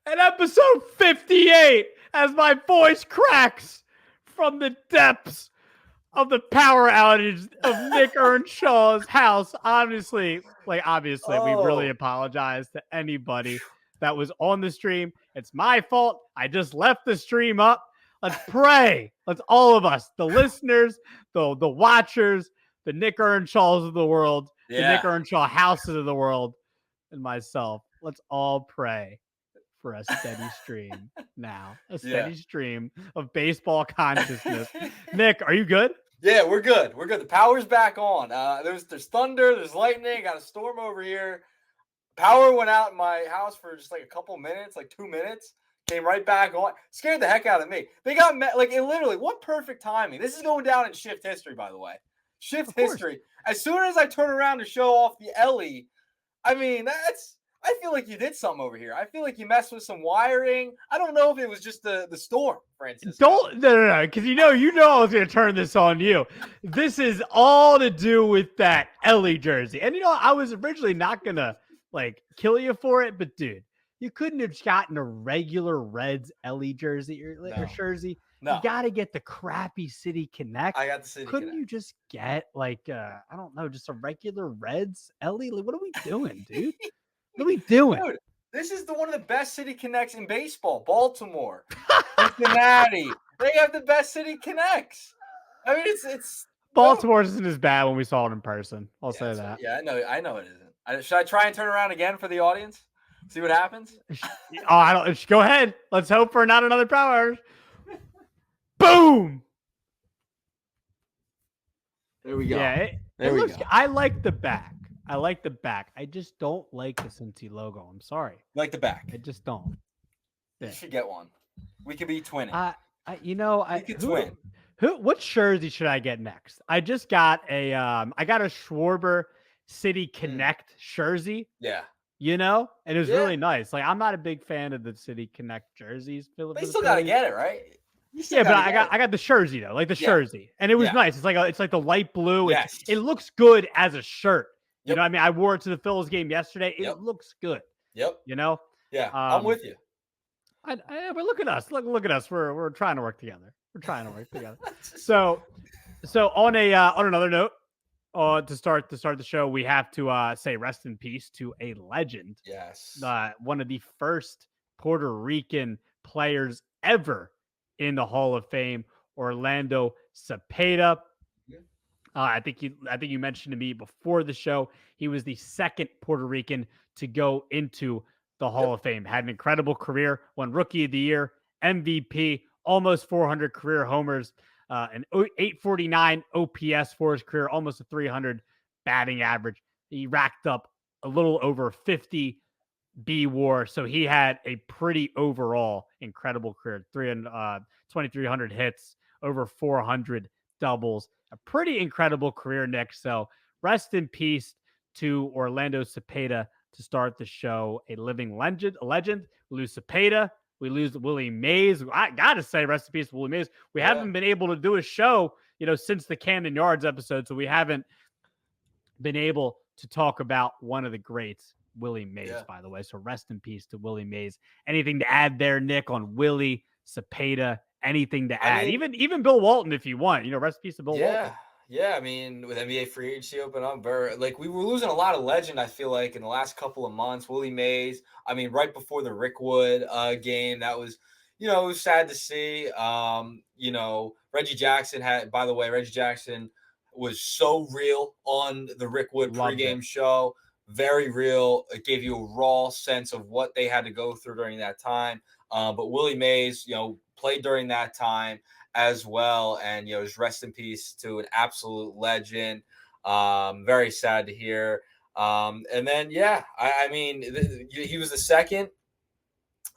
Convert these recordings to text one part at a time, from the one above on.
and episode 58 as my voice cracks from the depths of the power outage of Nick Earnshaw's house. Obviously, we really Oh, apologize to anybody that was on the stream. It's my fault. I just left the stream up. Let's pray. Let's all of us, the listeners, the watchers, the Nick Earnshaws of the world, the Nick yeah. Earnshaw houses of the world, and myself. Let's all pray for a steady stream now. A steady Yeah. stream of baseball consciousness. Nick, are you good? Yeah, we're good. We're good. The power's back on. There's thunder, there's lightning, got a storm over here. Power went out in my house for just like a couple minutes, like 2 minutes. Came right back on. Scared the heck out of me. They got like it literally. What perfect timing! This is going down in shift history, by the way. Shift history. As soon as I turn around to show off the Ellie, I mean I feel like you did something over here. I feel like you messed with some wiring. I don't know if it was just the storm, Francis. No, because you know I was going to turn this on you. This is all to do with that Ellie jersey, and I was originally not going to like kill you for it, but dude, you couldn't have gotten a regular Reds Ellie jersey or jersey. No. You got to get the crappy City Connect. I got the City Couldn't Connect. you just get like I don't know, just a regular Reds Ellie? Like, what are we doing, dude? What are we doing? Dude, this is one of the best City Connects in baseball. Baltimore, Cincinnati. They have the best City Connects. I mean, it's Baltimore isn't as bad when we saw it in person. I'll say that. Yeah, I know it isn't. Should I try and turn around again for the audience? See what happens? I don't. Go ahead. Let's hope for not another power. Boom. There we go. Yeah, it looks. I like the back. I just don't like the Cincy logo. I'm sorry. Like the back. I just don't. Yeah. You should get one. We could be twinning. We could twin. What jersey should I get next? I just got a I got a Schwarber City Connect jersey. Yeah. And it was really nice. Like, I'm not a big fan of the City Connect jerseys. They still gotta get it, right? Yeah, but I got the jersey though, like the jersey, and it was nice. It's like the light blue. Yes. It looks good as a shirt. You know what I mean? I wore it to the Phillies game yesterday. It looks good. Yep. Yeah, I'm with you. But look at us. Look at us. We're trying to work together. So on another note, to start the show, we have to say rest in peace to a legend. Yes. One of the first Puerto Rican players ever in the Hall of Fame, Orlando Cepeda. I think you mentioned to me before the show, he was the second Puerto Rican to go into the Hall of Fame. Had an incredible career, won Rookie of the Year, MVP, almost 400 career homers, an 849 OPS for his career, almost a 300 batting average. He racked up a little over 50 B-WAR, so he had a pretty overall incredible career. 2,300 hits, over 400 doubles. A pretty incredible career, Nick. So rest in peace to Orlando Cepeda to start the show. A living legend. We lose Cepeda. We lose Willie Mays. I got to say rest in peace to Willie Mays. We haven't been able to do a show, since the Camden Yards episode, so we haven't been able to talk about one of the greats, Willie Mays, by the way. So rest in peace to Willie Mays. Anything to add there, Nick, on Willie Cepeda? Anything to add? Even Bill Walton, if you want. Rest in peace to Bill Walton. Yeah. I mean, with NBA free agency open up, we were losing a lot of legend, I feel like, in the last couple of months. Willie Mays, I mean, right before the Rickwood game, that was, it was sad to see. Reggie Jackson was so real on the Rickwood pregame show. Very real. It gave you a raw sense of what they had to go through during that time. But Willie Mays, played during that time as well. And, just rest in peace to an absolute legend. Very sad to hear. And then, I mean, he was the second.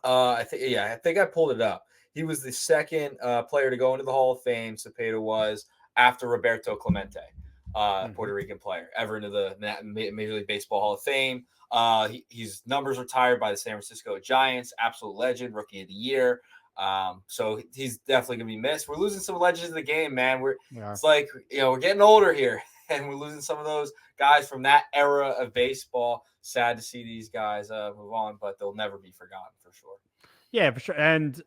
I think I pulled it up. He was the second player to go into the Hall of Fame. Cepeda was, after Roberto Clemente, Puerto Rican player, ever into the Major League Baseball Hall of Fame. His numbers retired by the San Francisco Giants. Absolute legend, Rookie of the Year. So he's definitely gonna be missed. We're losing some legends of the game, man. It's like we're getting older here, and we're losing some of those guys from that era of baseball. Sad to see these guys move on, but they'll never be forgotten for sure. Yeah, for sure. And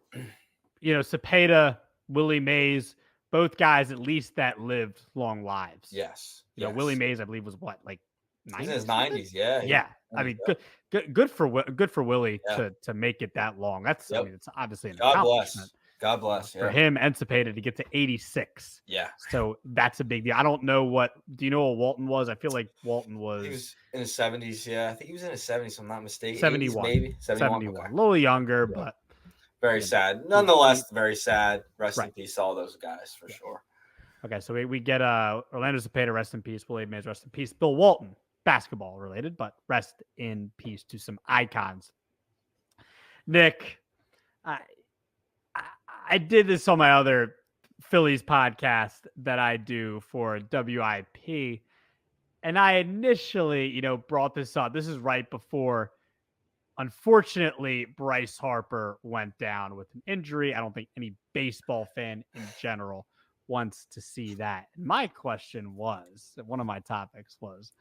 Cepeda, Willie Mays, both guys at least that lived long lives. Yes, Willie yes. Mays, I believe, was what, like He was in 90 his something? 90s. Yeah, he was Yeah. in I his mean, good for Willie yeah. to make it that long. That's I Yep. mean, it's obviously an God accomplishment bless. God bless. for Yeah. him and Cepeda to get to 86. Yeah. So that's a big deal. I don't know do you know what Walton was? I feel like Walton He was was in his 70s. Yeah. I think he was in his 70s, if I'm not mistaken. 80s, 71. maybe. 71. Okay. 71. A little younger, Yeah. but Very you know, sad. he Nonetheless, very sad. Rest in right. peace to all those guys for Yeah. sure. Okay, so we get Orlando Cepeda, rest in peace. Willie Mays, rest in peace. Bill Walton, basketball related, but rest in peace to some icons. Nick, I I did this on my other Phillies podcast that I do for WIP, and I initially, brought this up. This is right before, unfortunately, Bryce Harper went down with an injury. I don't think any baseball fan in general wants to see that. And my question was, one of my topics was,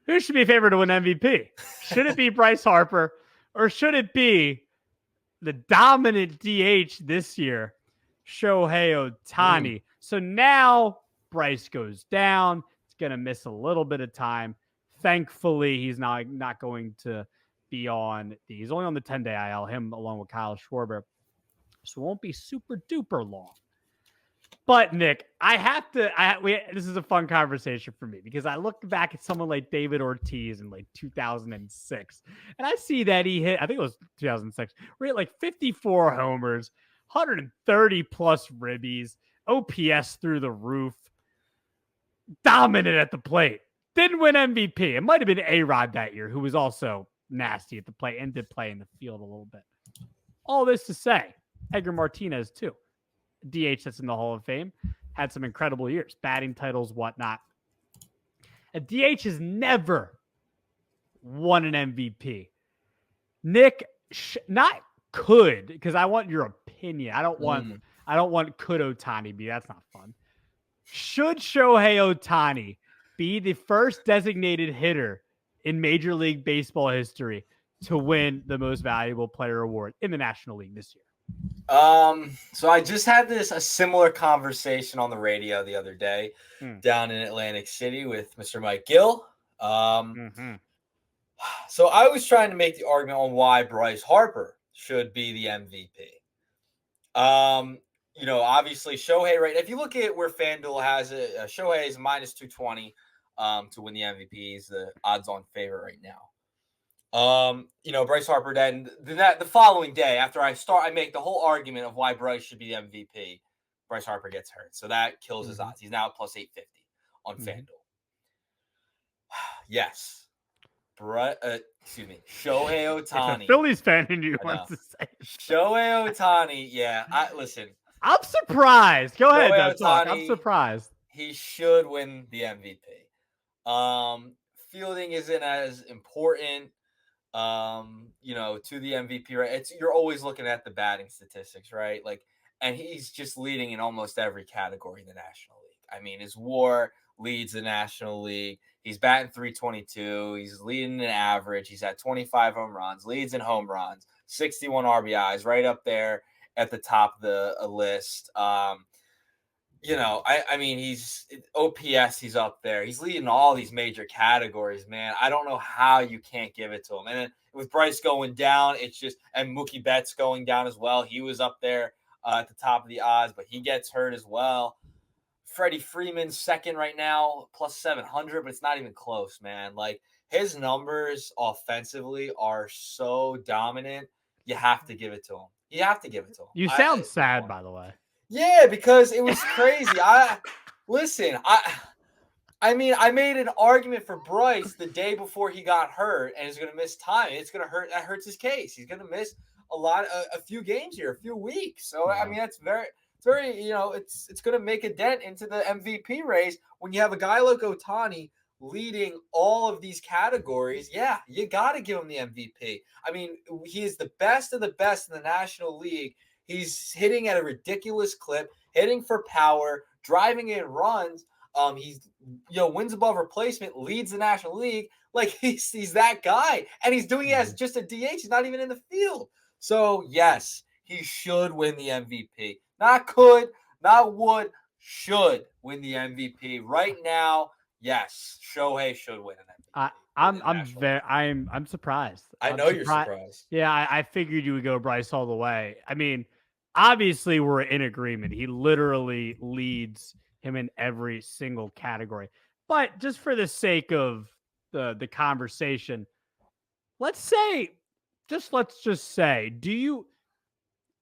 who should be favored to win MVP? Should it be Bryce Harper or should it be the dominant DH this year, Shohei Ohtani? So now Bryce goes down. He's going to miss a little bit of time. Thankfully, he's not going to be on he's only on the 10-day IL, him along with Kyle Schwarber. So it won't be super duper long. But Nick, this is a fun conversation for me because I look back at someone like David Ortiz in like 2006, and I see that he hit, I think it was 2006, where he hit like 54 homers, 130 plus ribbies, OPS through the roof, dominant at the plate. Didn't win MVP. It might have been A-Rod that year, who was also nasty at the plate and did play in the field a little bit. All this to say, Edgar Martinez too. DH that's in the Hall of Fame, had some incredible years, batting titles, whatnot. A DH has never won an MVP. Nick, not could, because I want your opinion. I don't want could Ohtani be. That's not fun. Should Shohei Ohtani be the first designated hitter in Major League Baseball history to win the Most Valuable Player award in the National League this year? So I just had a similar conversation on the radio the other day down in Atlantic City with Mr. Mike Gill. So I was trying to make the argument on why Bryce Harper should be the MVP. Obviously Shohei, right? If you look at where FanDuel has it, Shohei is minus 220 to win the MVP. He's the odds-on favorite right now. Bryce Harper then the following day after I make the whole argument of why Bryce should be the MVP, Bryce Harper gets hurt. So that kills his odds. He's now at plus 850 on FanDuel. Yes. Shohei Ohtani. Phillies fan in you wants to say Shohei Ohtani. Yeah. Listen. I'm surprised. Go ahead, Ohtani, I'm surprised. He should win the MVP. Fielding isn't as important. To the MVP, right? You're always looking at the batting statistics, right? And he's just leading in almost every category in the National League. I mean, his WAR leads the National League. He's batting 322. He's leading in average. He's at 25 home runs, leads in home runs, 61 RBIs, right up there at the top of the list. He's OPS, he's up there. He's leading all these major categories, man. I don't know how you can't give it to him. And then with Bryce going down, and Mookie Betts going down as well. He was up there at the top of the odds, but he gets hurt as well. Freddie Freeman's second right now, plus 700, but it's not even close, man. His numbers offensively are so dominant. You have to give it to him. You sound sad, by the way. Yeah, because it was crazy. I made an argument for Bryce the day before he got hurt and is going to miss time. It's going to hurt. That hurts his case. He's going to miss a few games here, a few weeks. So, that's very, it's going to make a dent into the MVP race when you have a guy like Ohtani leading all of these categories. Yeah, you got to give him the MVP. I mean, he is the best of the best in the National League. He's hitting at a ridiculous clip, hitting for power, driving in runs. He's wins above replacement, leads the National League. He's that guy, and he's doing it as just a DH. He's not even in the field. So, yes, he should win the MVP. Not could, not would, should win the MVP. Right now, yes, Shohei should win an I, MVP. Win the I'm National League. very I'm surprised. I I'm know you're surprised. surprised. Yeah, I figured you would go Bryce all the way. I mean, obviously we're in agreement. He literally leads him in every single category. But just for the sake of the conversation, let's say, let's just say, do you,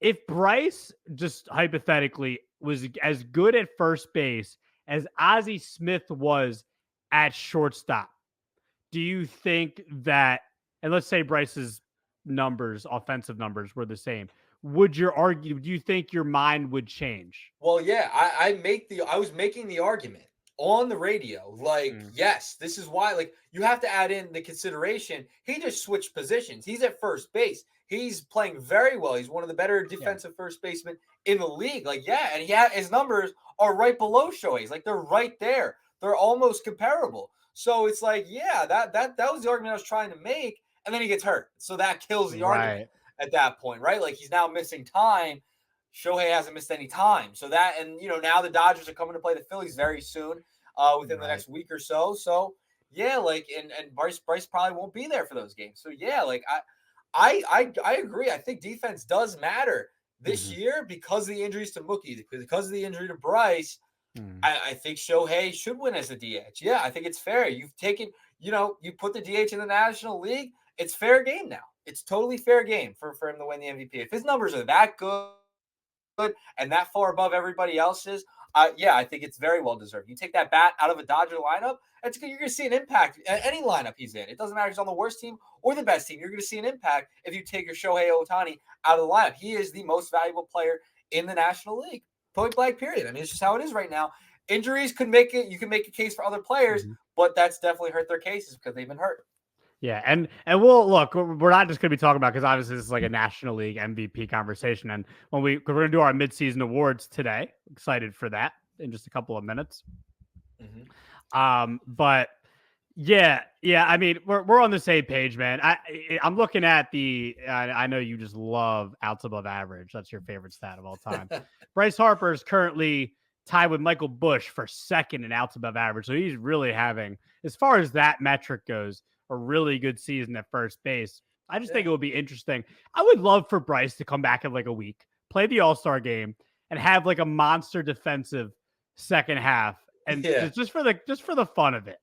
if Bryce just hypothetically was as good at first base as Ozzie Smith was at shortstop, do you think that, and let's say Bryce's numbers, offensive numbers, were the same, would your argue, do you think your mind would change? Well, yeah, I was making the argument on the radio. Like, Mm, yes, this is why. Like, you have to add in the consideration. He just switched positions. He's at first base. He's playing very well. He's one of the better yeah, defensive first basemen in the league. Like, yeah, and his numbers are right below Shohei's. Like, they're right there. They're almost comparable. So it's like, yeah, that was the argument I was trying to make. And then he gets hurt, so that kills the argument right, at that point, right? Like, he's now missing time. Shohei hasn't missed any time. So that, and now the Dodgers are coming to play the Phillies very soon, within the right. next week or so. So yeah, like, and Bryce probably won't be there for those games. So yeah, like I agree. I think defense does matter this Hmm. year because of the injuries to Mookie, because of the injury to Bryce. Hmm. I think Shohei should win as a DH. Yeah, I think it's fair. You've taken, you put the DH in the National League. It's fair game now. It's totally fair game for him to win the MVP. If his numbers are that good and that far above everybody else's, yeah, I think it's very well deserved. You take that bat out of a Dodger lineup, you're going to see an impact at any lineup he's in. It doesn't matter if he's on the worst team or the best team. You're going to see an impact if you take your Shohei Ohtani out of the lineup. He is the most valuable player in the National League. Point blank, period. I mean, it's just how it is right now. Injuries could make it. You can make a case for other players, Hmm. but that's definitely hurt their cases because they've been hurt. Yeah, and we'll look. We're not just going to be talking about, because obviously this is like a National League MVP conversation, and we're going to do our midseason awards today. Excited for that in just a couple of minutes. Mm-hmm. But yeah. I mean, we're on the same page, man. I'm looking at the. I know you just love outs above average. That's your favorite stat of all time. Bryce Harper is currently tied with Michael Busch for second in outs above average, so he's really having, as far as that metric goes, a really good season at first base. I just think it would be interesting. I would love for Bryce to come back in like a week, play the All-Star game, and have like a monster defensive second half, and Yeah, just for the fun of it.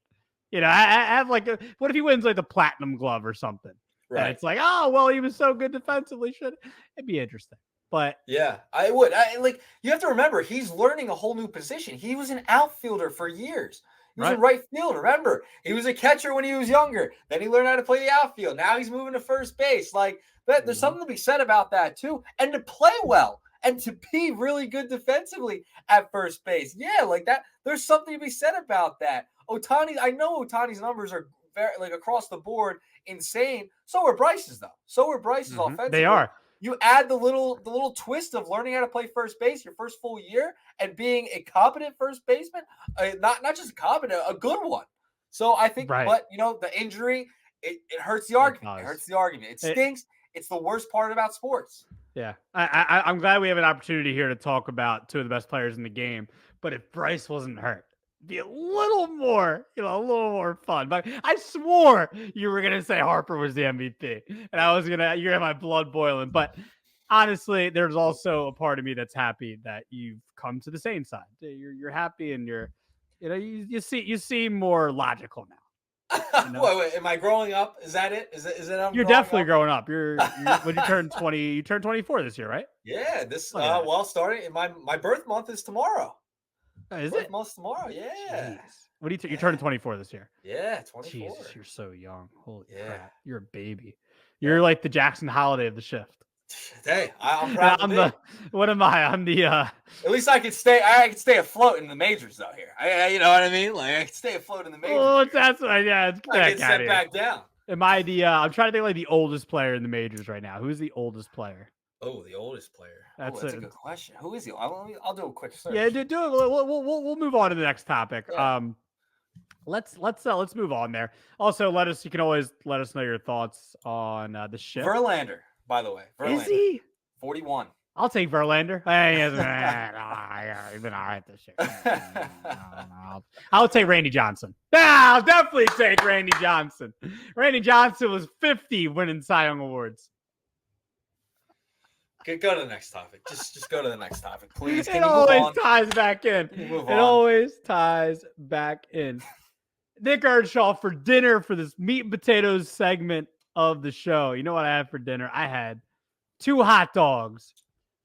I have like what if he wins like the platinum glove or something? And right. it's like, oh well, he was so good defensively. It'd be interesting. But Yeah, I would. Like, you have to remember, he's learning a whole new position. He was an outfielder for years. He was right. in right field. Remember, he was a catcher when he was younger. Then he learned how to play the outfield. Now he's moving to first base. Like that, there's Mhm. something to be said about that too. And to play well and to be really good defensively at first base. Yeah, like that. There's something to be said about that. Ohtani, I know Ohtani's numbers are very, like, across the board, insane. So are Bryce's though. So are Bryce's They offensively. are. You add the little twist of learning how to play first base your first full year and being a competent first baseman, not just competent, a good one. So I think, Right. but the injury, it hurts the It argument. It does. hurts the argument. It It, stinks. It's the worst part about sports. yeah. I'm glad we have an opportunity here to talk about two of the best players in the game. But if Bryce wasn't hurt, it'd be a little more, a little more fun. But I swore you were gonna say Harper was the MVP, and you're gonna have my blood boiling. But honestly, there's also a part of me that's happy that you've come to the same side. You're happy, and you seem more logical now. You know, Wait, am I growing up? Is that it? Is it I'm you're growing definitely up? growing up. When you turn 20, you turned 24 this year, right? Yeah, this Look at that. well, starting in my birth month is tomorrow. Is Birth it? month's tomorrow. Yeah. Jeez. What do you you're turning Yeah. 24 this year? Yeah, 24. Jesus, you're so young. Holy Yeah. crap. You're a baby. You're Yep. like the Jackson Holiday of the shift. Hey, I'm And proud to I'm be. what am I? I'm the At least I could stay afloat in the majors though here. You know what I mean? Like, I can stay afloat in the majors. oh, Here. that's what yeah, it's I that get guy sent here. back down. Am I I'm trying to think like the oldest player in the majors right now. Who's the oldest player? Oh, the oldest player. That's That's a it. good question. Who is he? I'll do a quick search. Yeah, do it. We'll move on to the next topic. Yeah. Let's move on there. Also, you can always let us know your thoughts on the shift. Verlander. by the way. Is Verlander. he? 41. I'll take Verlander. Hey, he's been all right this year. I'll take Randy Johnson. I'll definitely take Randy Johnson. Randy Johnson was 50 winning Cy Young Awards. Go to the next topic. Just go to the next topic, please. Can It you move always on? ties back in. Move It on. always ties back in. Nick Earnshaw for dinner for this meat and potatoes segment of the show. You know what I had for dinner? I had 2 hot dogs,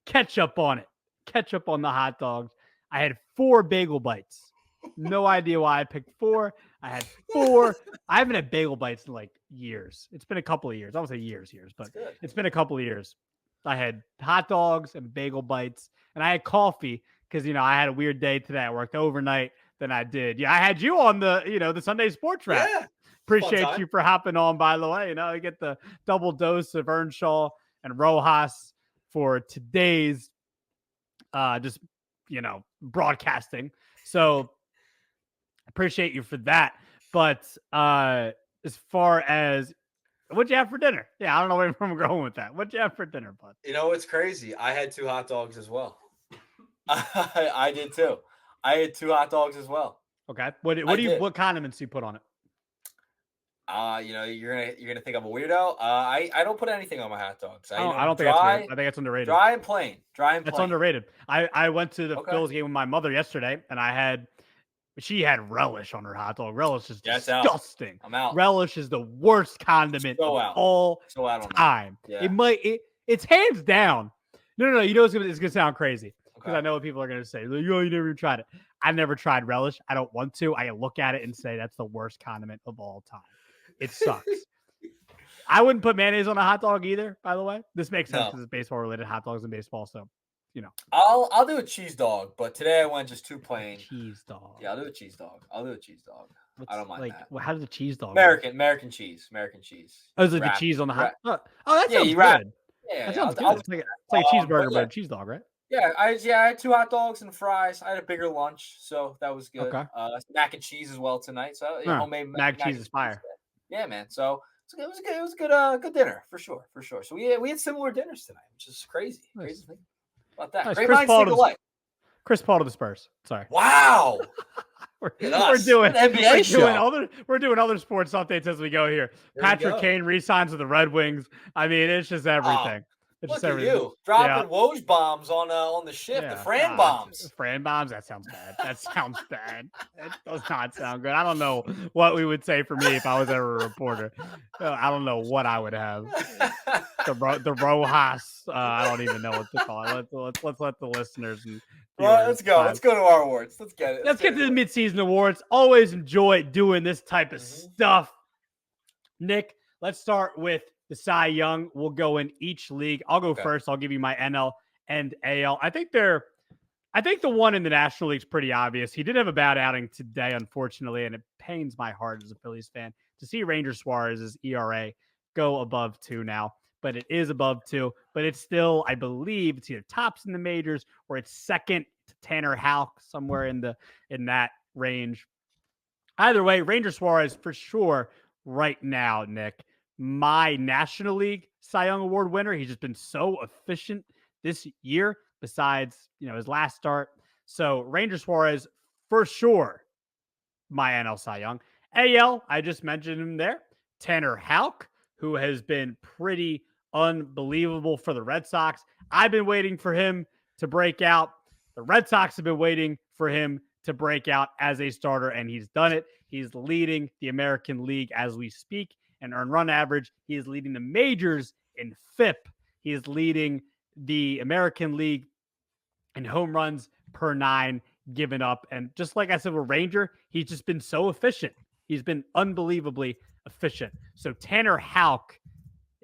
ketchup on it, ketchup on the hot dogs. I had 4 bagel bites. No idea why I picked 4. I had 4. I haven't had bagel bites in like years. It's been a couple of years. I won't say years, but it's been a couple of years. I had hot dogs and bagel bites, and I had coffee because, I had a weird day today. I worked overnight than I did. Yeah, I had you on the Sunday Sports Wrap. Yeah. Appreciate you for hopping on, by the way. I get the double dose of Earnshaw and Rojas for today's broadcasting. So appreciate you for that. But as far as what'd you have for dinner? Yeah, I don't know where I'm going with that. What'd you have for dinner, bud? It's crazy. I had 2 hot dogs as well. I did too. I had 2 hot dogs as well. Okay. What condiments do you put on it? You're gonna think I'm a weirdo. I don't put anything on my hot dogs. I don't think that's weird. I think it's underrated. Dry and plain. That's underrated. I went to the Phillies game with my mother yesterday, and she had relish on her hot dog. Relish is disgusting. I'm out. Relish is the worst condiment of all time. Yeah. It's hands down. No. It's gonna sound crazy because I know what people are gonna say. Like, you never even tried it. I've never tried relish. I don't want to. I look at it and say that's the worst condiment of all time. It sucks. I wouldn't put mayonnaise on a hot dog either, by the way. This makes sense because it's baseball related, hot dogs and baseball. So, I'll do a cheese dog, but today I went just 2 plain. Cheese dog. Yeah, I'll do a cheese dog. I don't mind that. How does a cheese dog American cheese. Oh, is it the cheese on the hot dog? Oh, that sounds good. Yeah, that sounds good. It's like a cheeseburger, but a cheese dog, right? Yeah, I had 2 hot dogs and fries. I had a bigger lunch, so that was good. Okay. Mac and cheese as well tonight. So homemade mac and cheese is fire. Yeah, man. So it was good. It was a good dinner for sure. So we had similar dinners tonight, which is crazy. Nice. Crazy thing about that. Nice. Great minds think alike. Chris Paul to the Spurs. Sorry. Wow. we're doing NBA show. We're doing other sports updates as we go here. Patrick Kane re-signs with the Red Wings. I mean, it's just everything. Look at you dropping Woj bombs on the ship. The Fran bombs. Fran bombs. That sounds bad. That does not sound good. I don't know what we would say for me if I was ever a reporter. I don't know what I would have. The Rojas. I don't even know what to call it. Let's let the listeners. Let's go. Let's go to our awards. Let's get it. Let's get to the midseason awards. Always enjoy doing this type of stuff. Nick, let's start with the Cy Young. We'll go in each league. I'll go first. I'll give you my NL and AL. I think the one in the National League is pretty obvious. He did have a bad outing today, unfortunately, and it pains my heart as a Phillies fan to see Ranger Suarez's ERA go above 2 now. But it is above 2. But it's still, I believe, it's either tops in the majors or it's second to Tanner Houck, somewhere in that range. Either way, Ranger Suarez for sure right now, Nick. My National League Cy Young Award winner. He's just been so efficient this year, besides, his last start. So Ranger Suarez, for sure, my NL Cy Young. AL, I just mentioned him there. Tanner Houck, who has been pretty unbelievable for the Red Sox. I've been waiting for him to break out. The Red Sox have been waiting for him to break out as a starter, and he's done it. He's leading the American League as we speak. And earned run average, he is leading the majors in FIP. He is leading the American League in home runs per 9 given up. And just like I said with Ranger, he's just been so efficient. He's been unbelievably efficient. So Tanner Houck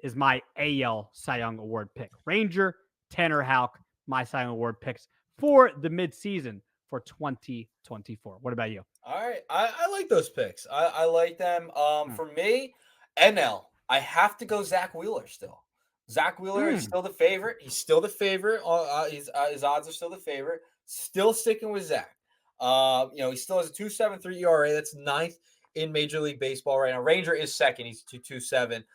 is my AL Cy Young Award pick. Ranger, Tanner Houck, my Cy Young Award picks for the midseason for 2024. What about you? All right. I like those picks. I like them. For me, NL, I have to go Zach Wheeler still. Zach Wheeler is still the favorite. He's still the favorite. His odds are still the favorite. Still sticking with Zach. He still has a 2.73 ERA. That's 9th in Major League Baseball right now. Ranger is second. He's 2.27.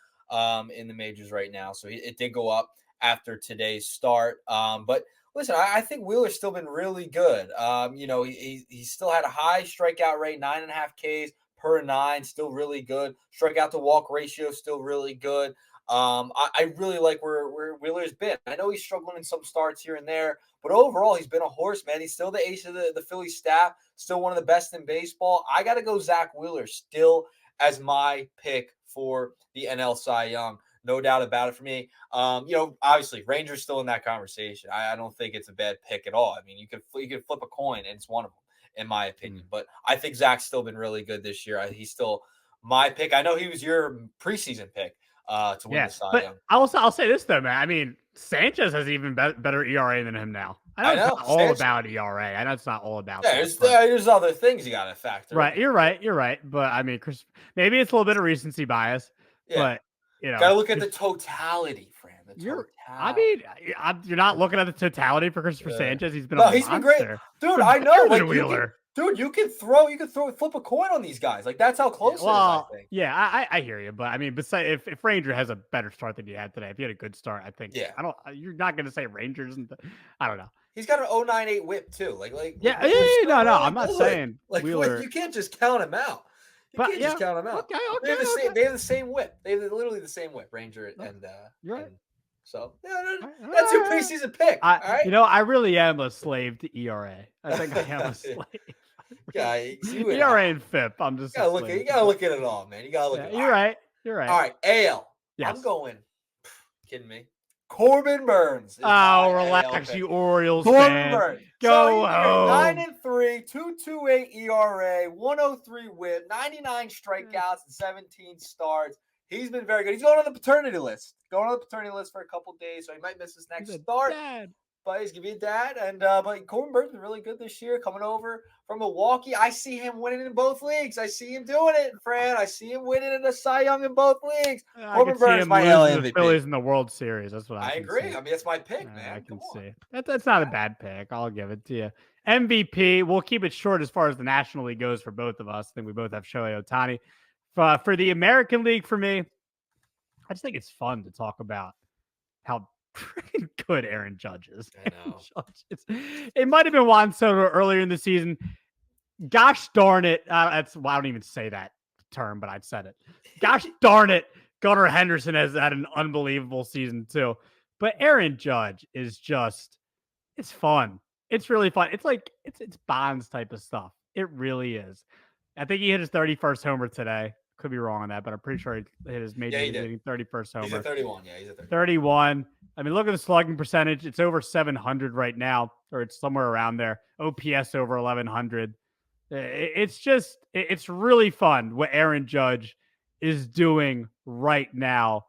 in the majors right now. So it did go up after today's start. But listen, I think Wheeler's still been really good. He still had a high strikeout rate, 9.5 Ks per 9, still really good. Strikeout to walk ratio, still really good. I really like where Wheeler's been. I know he's struggling in some starts here and there, but overall, he's been a horse, man. He's still the ace of the Philly staff, still one of the best in baseball. I got to go Zach Wheeler still as my pick for the NL Cy Young. No doubt about it for me. Obviously, Rangers still in that conversation. I don't think it's a bad pick at all. I mean, you could flip a coin, and it's one of them, in my opinion. But I think Zach's still been really good this year. He's still my pick. I know he was your preseason pick to win the Cy Young. I'll say this though, man. I mean, Sanchez has even better ERA than him now. I know it's not all about ERA. I know it's not all about. There's other things you got to factor. Right, you're right. But I mean, Chris, maybe it's a little bit of recency bias. Yeah. But gotta look at the totality, Fran. You're not looking at the totality for Christopher Sanchez. He's been he's been great, dude. I know, like Wheeler. You can flip a coin on these guys. Like that's how close it is. I think. Yeah, I hear you, but I mean, besides, if Ranger has a better start than you had today, if you had a good start, I think. Yeah. You're not going to say Rangers, I don't know. He's got an 0.98 whip too. No, I'm not saying Wheeler. You can't just count him out. You can't just count them out. Okay, they have the same whip. They have literally the same whip, Ranger and you're right. So that's your preseason pick. All right. I really am a slave to ERA. I think I am a slave. ERA and FIP. I'm just you gotta look at it all, man. You gotta look at it. You're right. You're right. All right, AL. Yes. I'm going. Kidding me? Corbin Burns. Relax, you Orioles fan. Burns. Go home. 9-3, 2.28 ERA, 103 WHIP, 99 strikeouts, and 17 starts. He's been very good. He's going on the paternity list. Going on the paternity list for a couple days, so he might miss his next start. But he's gonna be a dad, and but Corbin Burns been really good this year, coming over from Milwaukee. I see him winning in both leagues. I see him doing it, Fran. I see him winning in the Cy Young in both leagues. Corbin Burns, my MVP. The Phillies in the World Series. That's what I agree. See. I mean, that's my pick, man. I can see that's not a bad pick. I'll give it to you. MVP. We'll keep it short as far as the National League goes for both of us. I think we both have Shohei Ohtani. For the American League, for me, I just think it's fun to talk about how freaking good Aaron Judge is. I know. It might have been Juan Soto earlier in the season. Gosh darn it. I don't even say that term, but I'd said it. Gosh darn it. Gunnar Henderson has had an unbelievable season too. But Aaron Judge is just, it's fun. It's really fun. It's like, it's Bonds type of stuff. It really is. I think he hit his 31st homer today. Could be wrong on that, but I'm pretty sure he hit his major league 31st homer. He's at 31. Yeah, he's at 31. I mean, look at the slugging percentage. It's over 700 right now, or it's somewhere around there. OPS over 1100. It's really fun what Aaron Judge is doing right now.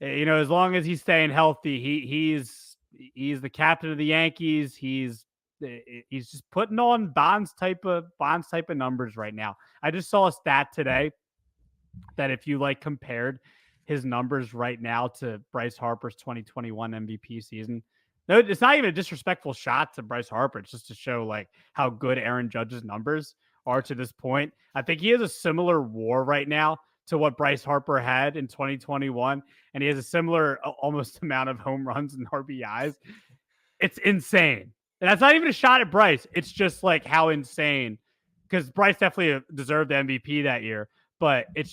As long as he's staying healthy, he's the captain of the Yankees. He's just putting on Bonds type of numbers right now. I just saw a stat today that if you compared his numbers right now to Bryce Harper's 2021 MVP season, no, it's not even a disrespectful shot to Bryce Harper. It's just to show how good Aaron Judge's numbers are to this point. I think he has a similar WAR right now to what Bryce Harper had in 2021, and he has a similar almost amount of home runs and RBIs. It's insane. And that's not even a shot at Bryce. It's just how insane, because Bryce definitely deserved the MVP that year. But it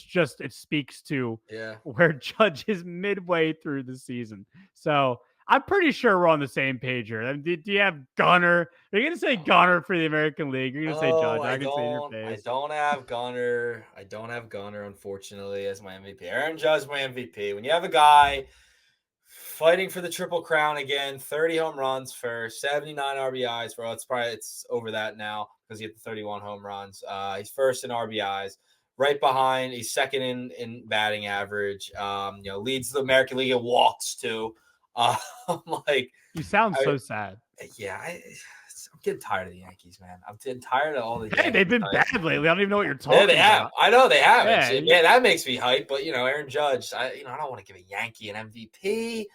speaks to where Judge is midway through the season. So I'm pretty sure we're on the same page here. I mean, do you have Gunnar? Are you going to say Gunnar for the American League? You're going to say Judge. I can see your face. I don't have Gunnar, unfortunately, as my MVP. Aaron Judge, my MVP. When you have a guy fighting for the Triple Crown again, 30 home runs for 79 RBIs. It's over that now because he hit the 31 home runs. He's first in RBIs. Right behind, he's second in batting average. Leads the American League in walks too. You sound so sad. Yeah, I'm getting tired of the Yankees, man. I'm getting tired of all the. Hey, they've been bad lately. I don't even know what you're talking they have. about. I know they have. Yeah, that makes me hype. But Aaron Judge, I don't want to give a Yankee an MVP.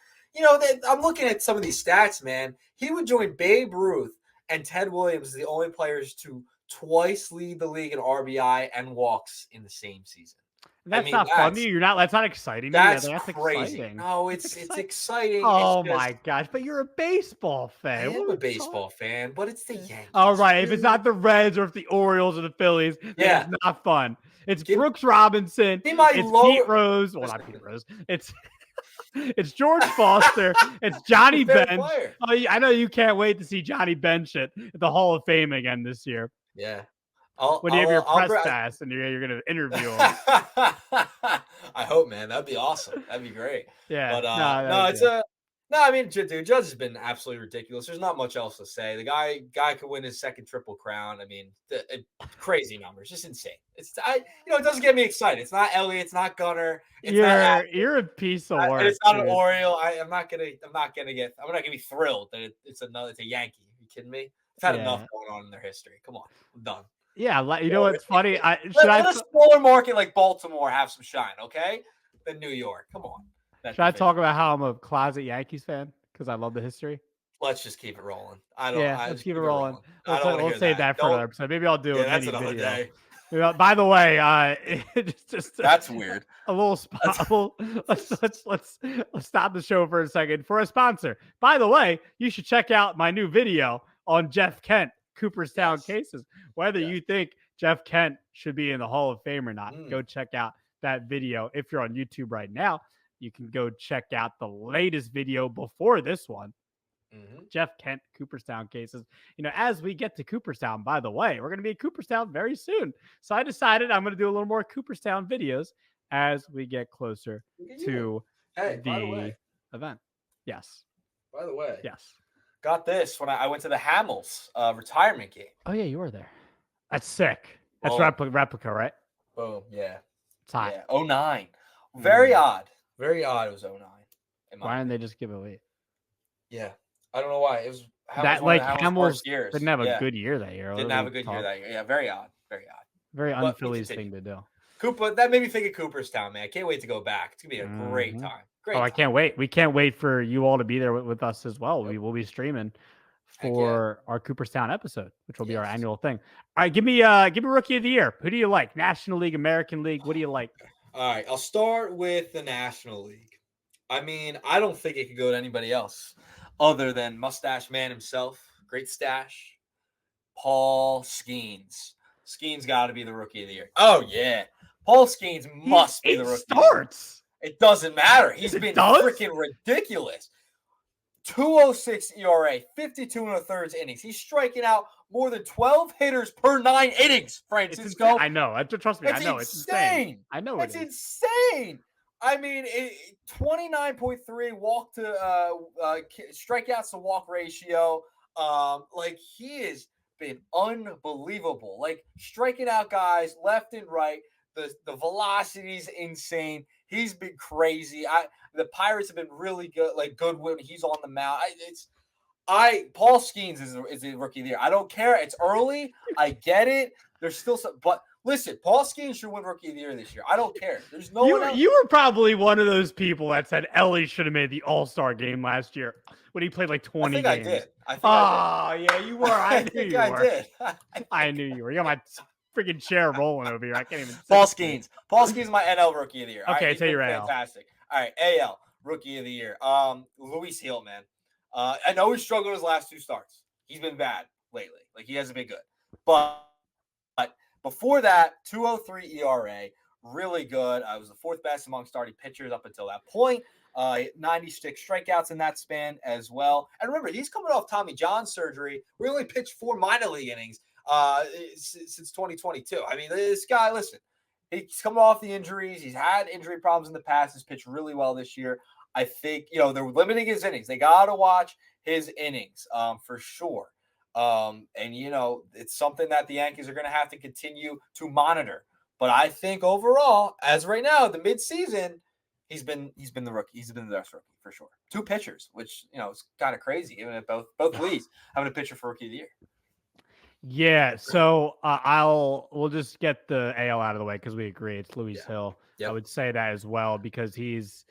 I'm looking at some of these stats, man. He would join Babe Ruth and Ted Williams, the only players to twice lead the league in RBI and walks in the same season. That's not fun to you. You're not. That's not exciting to you. That's That's crazy. exciting. No, it's exciting. It's Oh just my gosh! But you're a baseball I fan. am a baseball fan, but it's the All Yankees. right. If it's not the Reds or if the Orioles or the Phillies, then Yeah. it's not fun. It's Give Brooks Robinson. me my It's lower Pete Rose. Well, not Pete Rose. It's George Foster. It's Johnny fair Bench. player. Oh, I know you can't wait to see Johnny Bench at the Hall of Fame again this year. Yeah. When you have your press pass and you're going to interview him. I hope, man. That'd be awesome. That'd be great. Yeah. But I mean, dude, Judge has been absolutely ridiculous. There's not much else to say. The guy could win his second Triple Crown. I mean, crazy numbers, just insane. It doesn't get me excited. It's not Elliott. It's not Gunnar. You're a piece of work. It's not an Oriole. I'm not gonna be thrilled that it's a Yankee. Are you kidding me? It's had enough going on in their history. Come on, I'm done. Yeah, you know what's funny? Let a smaller market like Baltimore have some shine, okay? Than New York. Come on. Should I talk about how I'm a closet Yankees fan because I love the history? Let's just keep it rolling. Let's keep it rolling. Let's save that for another episode. Maybe I'll do a mini video. Day. By the way, that's weird. A little spot. Let's stop the show for a second for a sponsor. By the way, you should check out my new video on Jeff Kent, Cooperstown cases. Whether you think Jeff Kent should be in the Hall of Fame or not, go check out that video. If you're on YouTube right now, you can go check out the latest video before this one. Jeff Kent, Cooperstown cases. As we get to Cooperstown, by the way, we're going to be at Cooperstown very soon. So I decided I'm going to do a little more Cooperstown videos as we get closer to the event. Yes. By the way. Yes. Got this when I went to the Hamels retirement game. Oh, yeah, you were there. That's sick. That's replica, right? Boom. Yeah. It's hot. Yeah. 09. Very odd. Very odd. It was 09. Why didn't they just give it away? Yeah. I don't know why. It was Hamels years. Didn't have a good year that year. Didn't have a good year that year. Yeah. Very odd. Very odd. Very un-Phillies thing to do. That made me think of Cooperstown, man. I can't wait to go back. It's going to be a great time. I can't wait. We can't wait for you all to be there with us as well. We will be streaming for our Cooperstown episode, which will be our annual thing. All right, give me Rookie of the Year. Who do you like? National League, American League? What do you like? All right, I'll start with the National League. I mean, I don't think it could go to anybody else other than Mustache Man himself. Great stash. Paul Skeens. Skeens got to be the Rookie of the Year. Oh, yeah. Paul Skeens must be the Rookie of the Year. It doesn't matter. He's been freaking ridiculous. 2.06 ERA, 52 and a third innings. He's striking out more than 12 hitters per 9 innings, Francisco. I know. Trust me, I know. It's insane. I know it's insane. I mean, 29.3 walk to strikeouts to walk ratio. He has been unbelievable. Like striking out guys left and right. The velocity's insane. He's been crazy. The Pirates have been really good, good when he's on the mound. Paul Skeens is the Rookie of the Year. I don't care. It's early. I get it. There's still some, but listen, Paul Skeens should win Rookie of the Year this year. I don't care. There's no one else. You were probably one of those people that said Ellie should have made the All-Star game last year when he played 20 games. I did. I did. Yeah, you were. I knew you were. Did. I knew you were. You got my freaking chair rolling over here. I can't even. Paul Skeens. Paul Skeens is my NL Rookie of the Year. Okay, tell your AL. Fantastic. All right, AL Rookie of the Year. Luis Hill, man. I know he struggled his last 2 starts. He's been bad lately. He hasn't been good. But before that, 2.03 ERA, really good. I was the 4th best among starting pitchers up until that point. 96 strikeouts in that span as well. And remember, he's coming off Tommy John surgery. We only pitched 4 minor league innings since 2022. I mean, this guy, listen, he's coming off the injuries. He's had injury problems in the past. He's pitched really well this year. I think, they're limiting his innings. They got to watch his innings for sure. And, it's something that the Yankees are going to have to continue to monitor. But I think overall, as right now, the midseason, he's been the rookie. He's been the best rookie for sure. 2 pitchers, which, is kind of crazy, even at both leagues having a pitcher for Rookie of the Year. Yeah, so we'll just get the AL out of the way because we agree it's Luis Hill. Yep. I would say that as well because he's,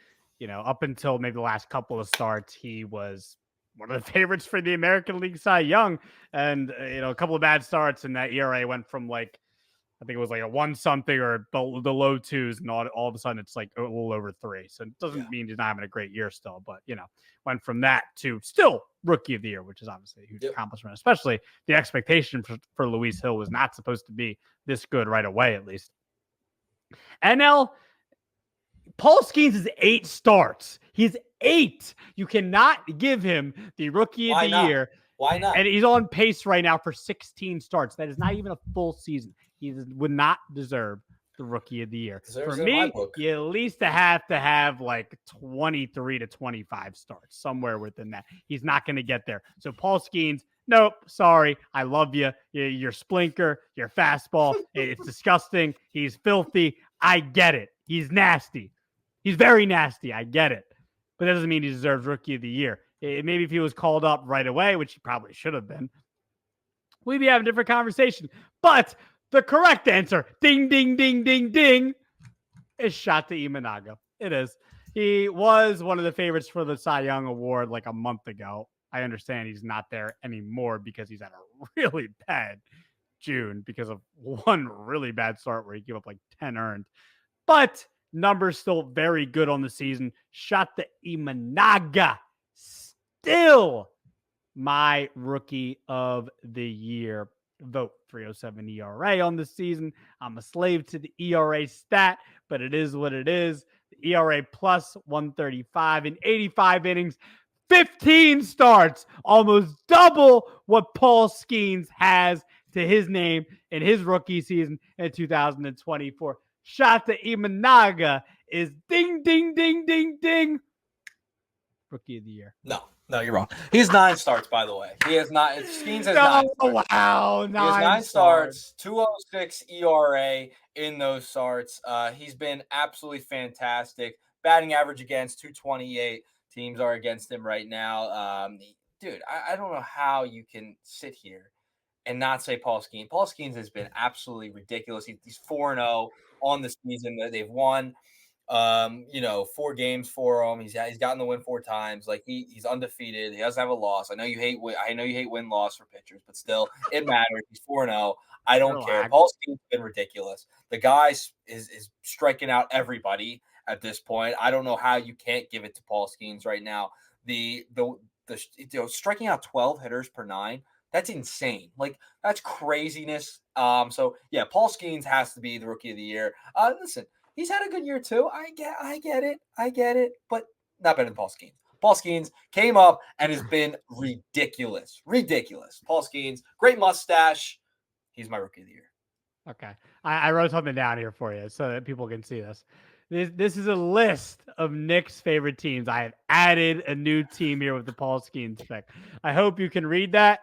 up until maybe the last couple of starts, he was one of the favorites for the American League Cy Young, and a couple of bad starts, and that ERA went from I think it was like a 1-something or the low 2s, and all of a sudden it's like a little over 3. So it doesn't mean he's not having a great year still, but went from that to still rookie of the year, which is obviously a huge accomplishment, especially the expectation for Luis Hill was not supposed to be this good right away, at least. NL, Paul Skeens is 8 starts. He's 8. You cannot give him the rookie of the year. Why not? And he's on pace right now for 16 starts. That is not even a full season. He would not deserve the rookie of the year. For me, you at least have to have like 23 to 25 starts, somewhere within that. He's not going to get there. So Paul Skeens, nope, sorry. I love you. You're splinker. You're fastball. It's disgusting. He's filthy. I get it. He's nasty. He's very nasty. I get it. But that doesn't mean he deserves rookie of the year. Maybe if he was called up right away, which he probably should have been, we'd be having a different conversation. But the correct answer, ding, ding, ding, ding, ding, is Shota Imanaga. It is. He was one of the favorites for the Cy Young Award like a month ago. I understand he's not there anymore because he's had a really bad June because of one really bad start where he gave up like 10 earned. But numbers still very good on the season. Shota Imanaga, still my rookie of the year. Vote 307 ERA on the season. I'm a slave to the ERA stat, but it is what it is. The ERA plus 135 in 85 innings, 15 starts, almost double what Paul Skeens has to his name in his rookie season in 2024. Shota Imanaga is ding, ding, ding, ding, ding. Rookie of the year. No, you're wrong. He's 9 starts, by the way. He has not. Skeens has 9 starts. Wow, he has 9 starts, 206 ERA in those starts. He's been absolutely fantastic. Batting average against 228 teams are against him right now. Dude, I don't know how you can sit here and not say Paul Skeens. Paul Skeens has been absolutely ridiculous. He's 4-0 on the season that they've won. 4 games for him. He's gotten the win 4 times. Like he's undefeated. He doesn't have a loss. I know you hate win-loss for pitchers, but still it matters. He's 4-0. I don't care. Paul Skeens has been ridiculous. The guy is striking out everybody at this point. I don't know how you can't give it to Paul Skeens right now. The striking out 12 hitters per 9. That's insane. Like that's craziness. So yeah, Paul Skeens has to be the rookie of the year. Listen. He's had a good year too. I get it, but not better than Paul Skeens. Paul Skeens came up and has been ridiculous. Paul Skeens, great mustache. He's my rookie of the year. Okay. I wrote something down here for you so that people can see this. This is a list of Nick's favorite teams. I have added a new team here with the Paul Skeens pick. I hope you can read that.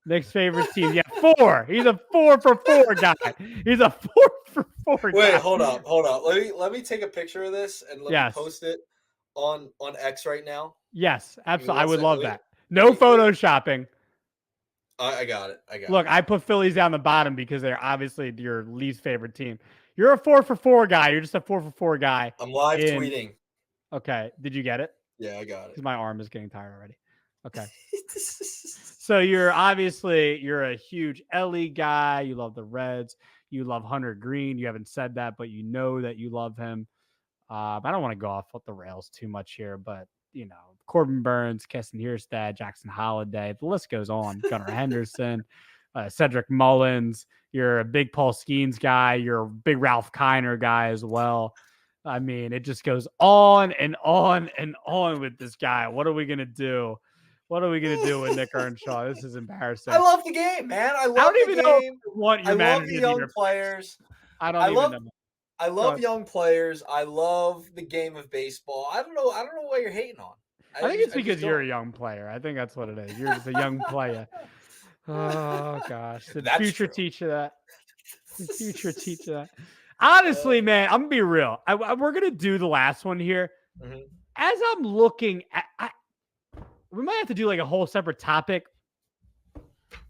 Nick's favorite team. Yeah, 4. He's a 4 for 4 guy. He's a 4 for 4 guy. Wait, hold up. Let me take a picture of this and let me post it on X right now. Yes, absolutely. I would love that. No photoshopping. I got it. Look, I put Phillies down the bottom because they're obviously your least favorite team. You're a 4 for 4 guy. You're just a 4 for 4 guy. I'm live tweeting. Okay. Did you get it? Yeah, I got it. Because my arm is getting tired already. Okay. So you're a huge Ellie guy. You love the Reds. You love Hunter Green. You haven't said that, but you know that you love him. I don't want to go off the rails too much here, but Corbin Burns, Keston Hierstad, Jackson Holliday, the list goes on. Gunnar Henderson, Cedric Mullins. You're a big Paul Skeens guy. You're a big Ralph Kiner guy as well. I mean, it just goes on and on and on with this guy. What are we going to do? What are we going to do with Nick Earnshaw? This is embarrassing. I love the game, man. I love the game. I love the young players. I love young players. I love the game of baseball. I don't know what you're hating on. I think it's because you're a young player. I think that's what it is. You're just a young player. Oh, gosh. Did the future teach you that? The future teach you that? Honestly, man, I'm going to be real. We're going to do the last one here. Mm-hmm. As I'm looking at... we might have to do like a whole separate topic.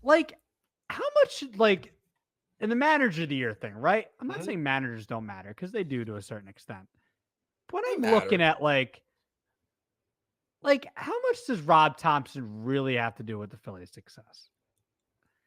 Like, how much, like, in the manager of the year thing, right? I'm not saying managers don't matter because they do to a certain extent. But I'm looking at like, how much does Rob Thompson really have to do with the Phillies' success?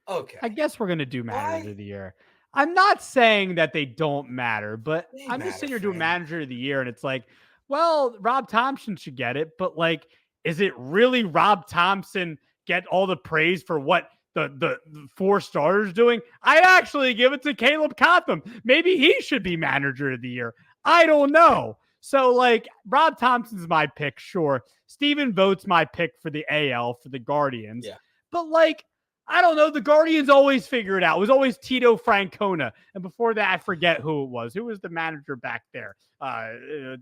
Okay. I guess we're going to do manager of the year. I'm not saying that they don't matter, but They I'm just matter, sitting here doing friend. manager of the year, and it's like, well, Rob Thompson should get it, but like, is it really Rob Thompson get all the praise for what the four starters doing? I'd actually give it to Caleb Cotham. Maybe he should be manager of the year. I don't know. So like, Rob Thompson's my pick, sure. Stephen Vogt's my pick for the AL for the Guardians, Yeah. but like, I don't know. The Guardians always figure it out. It was always Tito Francona. And before that, I forget who it was. Who was the manager back there? I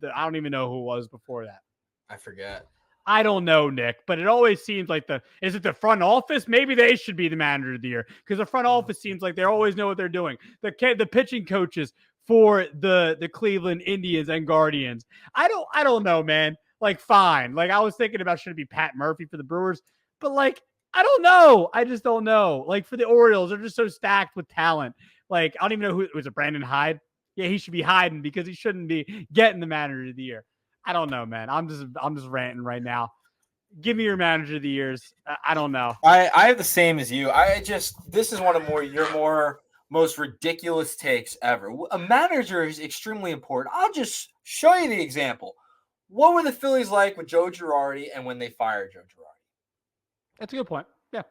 don't even know who it was before that. I forget. I don't know, Nick, but it always seems like is it the front office? Maybe they should be the manager of the year because the front office seems like they always know what they're doing. The pitching coaches for the Cleveland Indians and Guardians. I don't know, man. Like, fine. Like, I was thinking about should it be Pat Murphy for the Brewers, but like, I don't know. I just don't know. Like, for the Orioles, they're just so stacked with talent. Like, I don't even know who was it. Brandon Hyde? Yeah, he should be hiding because he shouldn't be getting the manager of the year. I don't know, man. I'm just ranting right now. Give me your manager of the years. I don't know. I have the same as you. This is one of your more most ridiculous takes ever. A manager is extremely important. I'll just show you the example. What were the Phillies like with Joe Girardi and when they fired Joe Girardi? That's a good point. Yeah,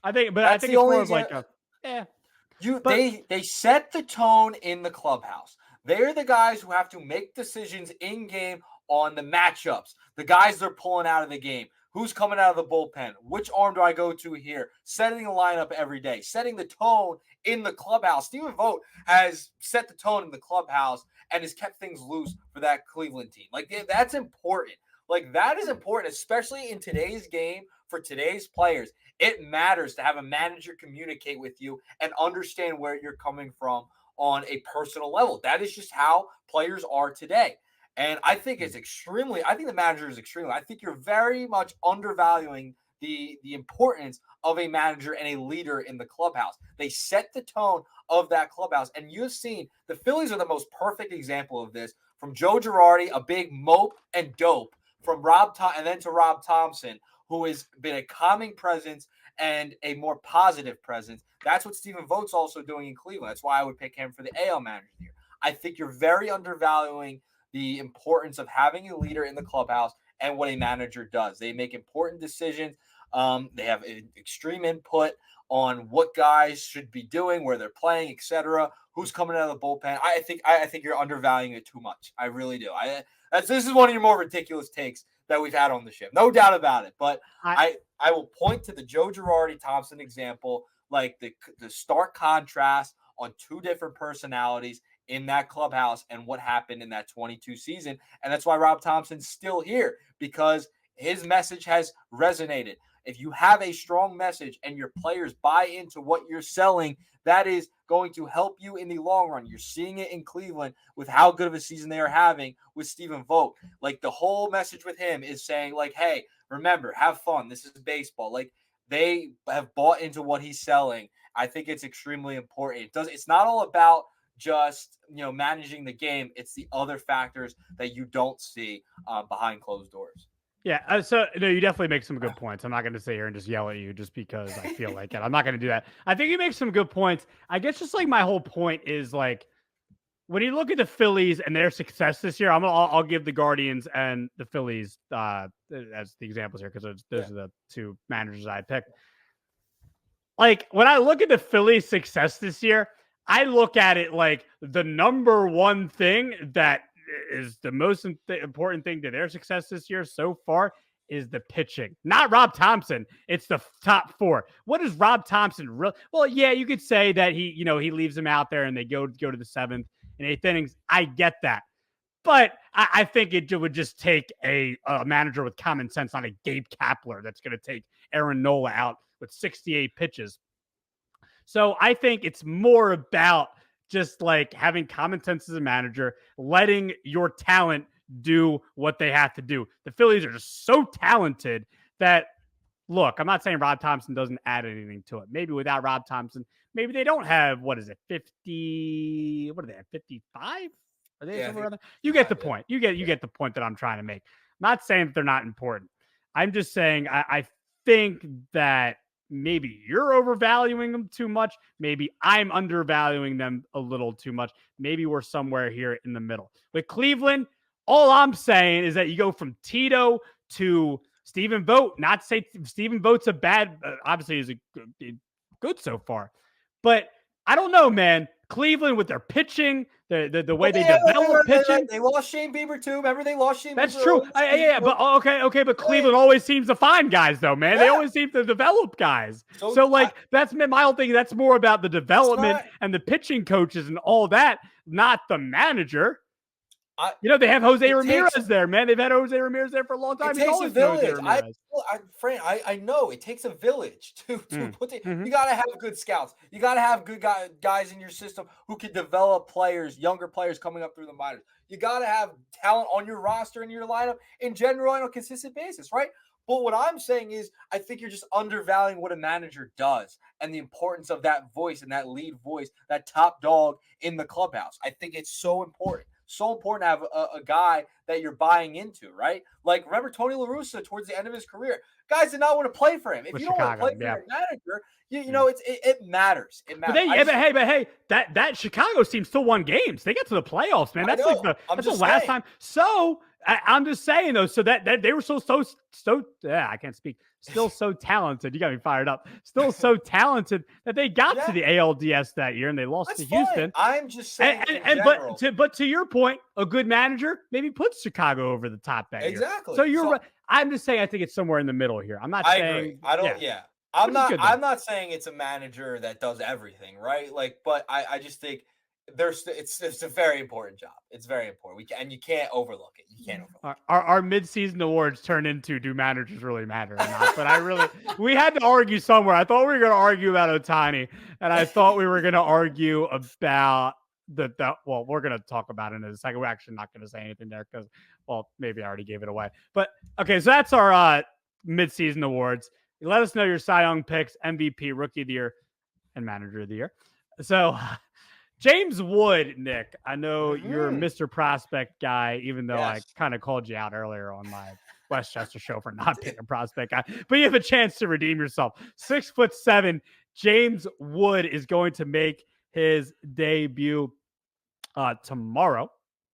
I think That's it's the only more of like but they set the tone in the clubhouse. They're the guys who have to make decisions in game on the matchups. The guys they're pulling out of the game. Who's coming out of the bullpen? Which arm do I go to here? Setting the lineup every day, setting the tone in the clubhouse. Stephen Vogt has set the tone in the clubhouse and has kept things loose for that Cleveland team. Like, that's important. Like, that is important, especially in today's game for today's players. It matters to have a manager communicate with you and understand where you're coming from on a personal level. That is just how players are today. And I think I think the manager is extremely, I think you're very much undervaluing the importance of a manager and a leader in the clubhouse. They set the tone of that clubhouse. And you've seen the Phillies are the most perfect example of this, from Joe Girardi, a big mope and dope, from and then to Rob Thompson, who has been a calming presence and a more positive presence. That's what Stephen Vogt's also doing in Cleveland. That's why I would pick him for the AL manager here. I think you're very undervaluing the importance of having a leader in the clubhouse and what a manager does. They make important decisions. They have extreme input on what guys should be doing, where they're playing, etc. Who's coming out of the bullpen? I think you're undervaluing it too much. I really do. This is one of your more ridiculous takes that we've had on the ship, no doubt about it. But I will point to the Joe Girardi Thompson example, like the stark contrast on two different personalities in that clubhouse and what happened in that 22 season. And that's why Rob Thompson's still here, because his message has resonated. If you have a strong message and your players buy into what you're selling, that is going to help you in the long run. You're seeing it in Cleveland with how good of a season they are having with Stephen Vogt. Like, the whole message with him is saying, like, hey, remember, have fun. This is baseball. Like, they have bought into what he's selling. I think it's extremely important. It's not all about just, managing the game. It's the other factors that you don't see behind closed doors. Yeah, so no, you definitely make some good points. I'm not going to sit here and just yell at you just because I feel like it. I'm not going to do that. I think you make some good points. I guess just like my whole point is like, when you look at the Phillies and their success this year, I'll give the Guardians and the Phillies as the examples here because those are the two managers I picked. Like, when I look at the Phillies' success this year, I look at it like the number one thing that is the most important thing to their success this year so far is the pitching. Not Rob Thompson. It's the top four. What is Rob Thompson real? Well, yeah, you could say that he leaves them out there and they go to the seventh and eighth innings. I get that. But I think it would just take a manager with common sense, not a Gabe Kapler that's going to take Aaron Nola out with 68 pitches. So I think it's more about just like having common sense as a manager, letting your talent do what they have to do. The Phillies are just so talented that, look, I'm not saying Rob Thompson doesn't add anything to it. Maybe without Rob Thompson, maybe they don't have, 50? What are they at, 55? Are they somewhere around there? You get the point. You get the point that I'm trying to make. I'm not saying that they're not important. I'm just saying I think that maybe you're overvaluing them too much. Maybe I'm undervaluing them a little too much. Maybe we're somewhere here in the middle. With Cleveland, all I'm saying is that you go from Tito to Stephen Vogt. Not to say Stephen Vogt's a bad, obviously is a good so far, but I don't know, man. Cleveland with their pitching, the way they develop pitching. They lost Shane Bieber too. Remember they lost Shane Bieber. That's true. Yeah, but okay, but Cleveland always seems to find guys, though, man. Yeah. They always seem to develop guys. So like, that's my whole thing. That's more about the development and the pitching coaches and all that, not the manager. They have Jose Ramirez there, man. They've had Jose Ramirez there for a long time. It takes a village. I know it takes a village to put it. You got to have good scouts. You got to have good guys in your system who can develop players, younger players coming up through the minors. You got to have talent on your roster and your lineup in general on a consistent basis, right? But what I'm saying is, I think you're just undervaluing what a manager does and the importance of that voice and that lead voice, that top dog in the clubhouse. I think it's so important. So important to have a guy that you're buying into, right? Like, remember Tony La Russa towards the end of his career? Guys did not want to play for him. If you don't want to play for your manager, you know it matters. It matters. But hey, that Chicago team still won games. They got to the playoffs, man. That's like the last time. So I'm just saying though, so that they were so I can't speak. Still so talented. You got me fired up. Still so talented that they got to the ALDS that year and they lost to Houston. I'm just saying. But to your point, a good manager maybe puts Chicago over the top that exactly. year. So you're right. I'm just saying I think it's somewhere in the middle here. I'm not saying. Agree. I don't. Yeah. I'm not saying it's a manager that does everything, right? Like, but I just think it's a very important job. It's very important. You can't overlook it. You can't overlook it. Our mid-season awards turn into do managers really matter or not? But we had to argue somewhere. I thought we were going to argue about Ohtani, and I thought we were going to argue about well, we're going to talk about it in a second. We're actually not going to say anything there because, well, maybe I already gave it away. But okay, so that's our mid-season awards. Let us know your Cy Young picks, MVP, Rookie of the Year, and Manager of the Year. So James Wood, Nick, I know you're a Mr. Prospect guy, even though I kind of called you out earlier on my Westchester show for not being a prospect guy. But you have a chance to redeem yourself. 6'7", James Wood is going to make his debut tomorrow,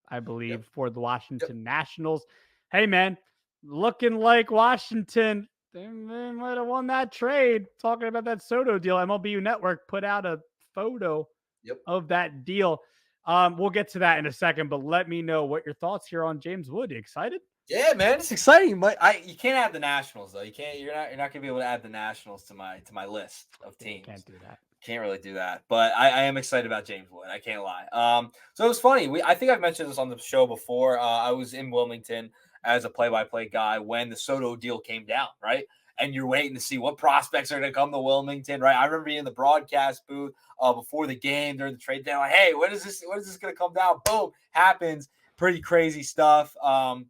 I believe, for the Washington Nationals. Hey, man, looking like Washington, they might have won that trade. Talking about that Soto deal, MLB Network put out a photo of that deal. We'll get to that in a second, but let me know what your thoughts here on James Wood. You excited? Yeah, man, it's exciting. But you can't add the Nationals though. You're not gonna be able to add the Nationals to my list of teams. Can't do that. Can't really do that. But I am excited about James Wood. I can't lie. So it was funny. I think I've mentioned this on the show before. I was in Wilmington as a play-by-play guy when the Soto deal came down, right? And you're waiting to see what prospects are going to come to Wilmington, right? I remember being in the broadcast booth before the game during the trade down. Like, hey, when is this going to come down? Boom, happens. Pretty crazy stuff. It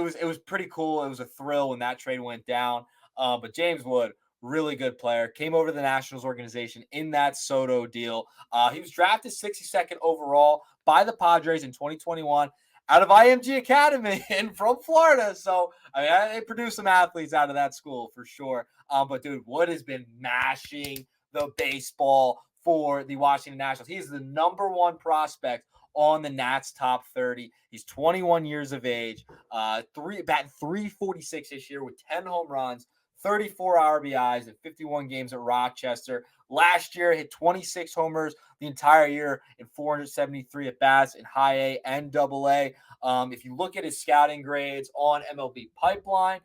was pretty cool. It was a thrill when that trade went down. But James Wood, really good player, came over to the Nationals organization in that Soto deal. He was drafted 62nd overall by the Padres in 2021. Out of IMG Academy and from Florida. So, I mean, they produced some athletes out of that school for sure. But, dude, Wood has been mashing the baseball for the Washington Nationals. He is the number one prospect on the Nats top 30. He's 21 years of age, batting 346 this year with 10 home runs, 34 RBIs in 51 games at Rochester. Last year, hit 26 homers the entire year in 473 at-bats in high A and double A. If you look at his scouting grades on MLB Pipeline,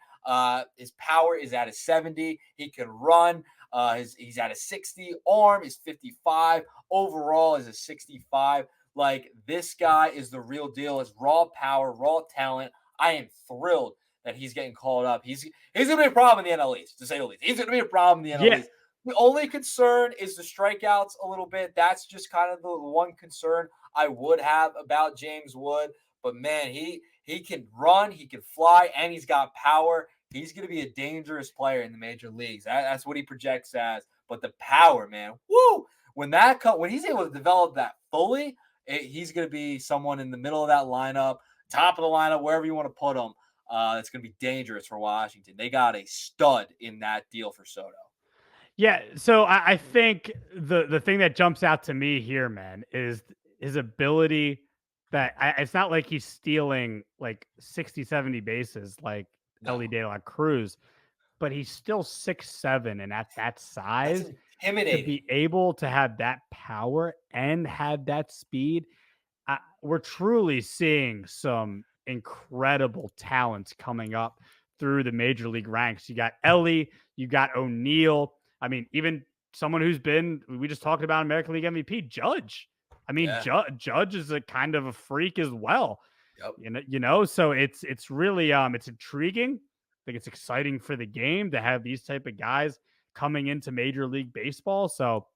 his power is at a 70. He can run. He's at a 60. Arm is 55. Overall is a 65. Like, this guy is the real deal. His raw power, raw talent. I am thrilled that he's getting called up. He's going to be a problem in the NL East, to say the least. He's going to be a problem in the NL East. The only concern is the strikeouts a little bit. That's just kind of the one concern I would have about James Wood. But, man, he can run, he can fly, and he's got power. He's going to be a dangerous player in the major leagues. That's what he projects as. But the power, man, woo! When he's able to develop that fully, he's going to be someone in the middle of that lineup, top of the lineup, wherever you want to put him. That's going to be dangerous for Washington. They got a stud in that deal for Soto. Yeah, so I think the thing that jumps out to me here, man, is his ability that it's not like he's stealing like 60, 70 bases like No, Ellie De La Cruz, but he's still 6'7", and at that that's size, to intimidating. be able to have that power and have that speed, we're truly seeing some incredible talents coming up through the major league ranks. You got Ellie, you got O'Neill. I mean, even someone who's been, we just talked about American League MVP, Judge. I mean, Yeah. Judge is a kind of a freak as well. Yep. So it's really it's intriguing. I think it's exciting for the game to have these type of guys coming into Major League Baseball. So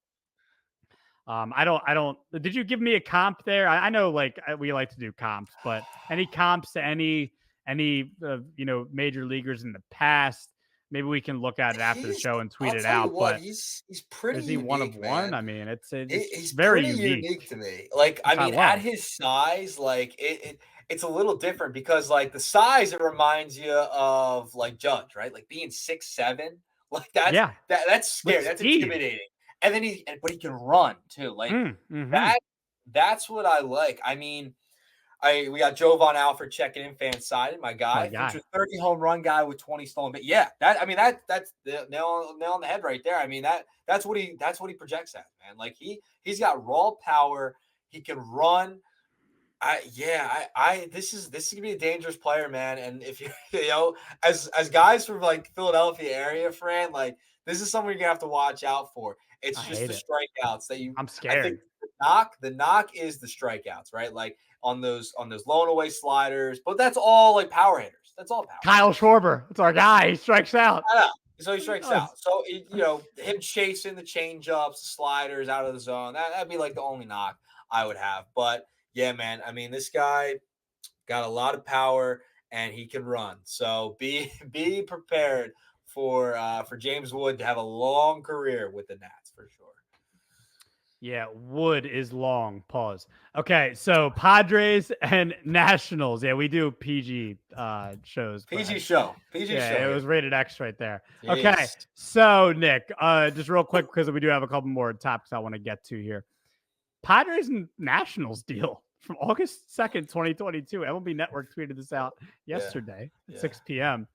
I don't. Did you give me a comp there? I know, like we like to do comps, but any comps to any major leaguers in the past? Maybe we can look at it after the show and tweet I'll it tell you out. what, But he's pretty is he one of unique, one? man. I mean, it's He's very pretty unique, unique to me. Like, I which I mean, at love. his size, like it's a little different because like the size, it reminds you of like Judge, right? Like being 6'7", like Yeah, that's with scary. That's speed. intimidating. And then but he can run too. Like Mm-hmm. that. That's what I like. I mean, we got Jovan Alford checking in, fan sided, my My guy, guy. future 30 home run guy with 20 stolen. But yeah, that's the nail on the head right there. I mean, that's what he projects at, man. Like he's got raw power. He can run. This is gonna be a dangerous player, man. And if as guys from like Philadelphia area, Fran, like this is someone you're gonna have to watch out for. It's I just hate the it. strikeouts I'm I think scared. the knock is the strikeouts, right? Like on those blown away sliders, but that's all like power hitters. That's all power Kyle hitters. Schwarber, it's our guy. He strikes out. I know. So he He strikes does. out. So him chasing the change ups, the sliders out of the zone. That'd be like the only knock I would have. But yeah, man. I mean, this guy got a lot of power and he can run. So be prepared for James Wood to have a long career with the Nats for sure. Yeah, Wood is long. Pause. Okay, so Padres and Nationals. Yeah, we do PG shows, but PG show. PG yeah, show it here. was rated X right there. Okay, Jeez. so Nick, just real quick because we do have a couple more topics I want to get to here. Padres and Nationals deal from August 2nd, 2022. MLB Network tweeted this out yesterday at 6 p.m.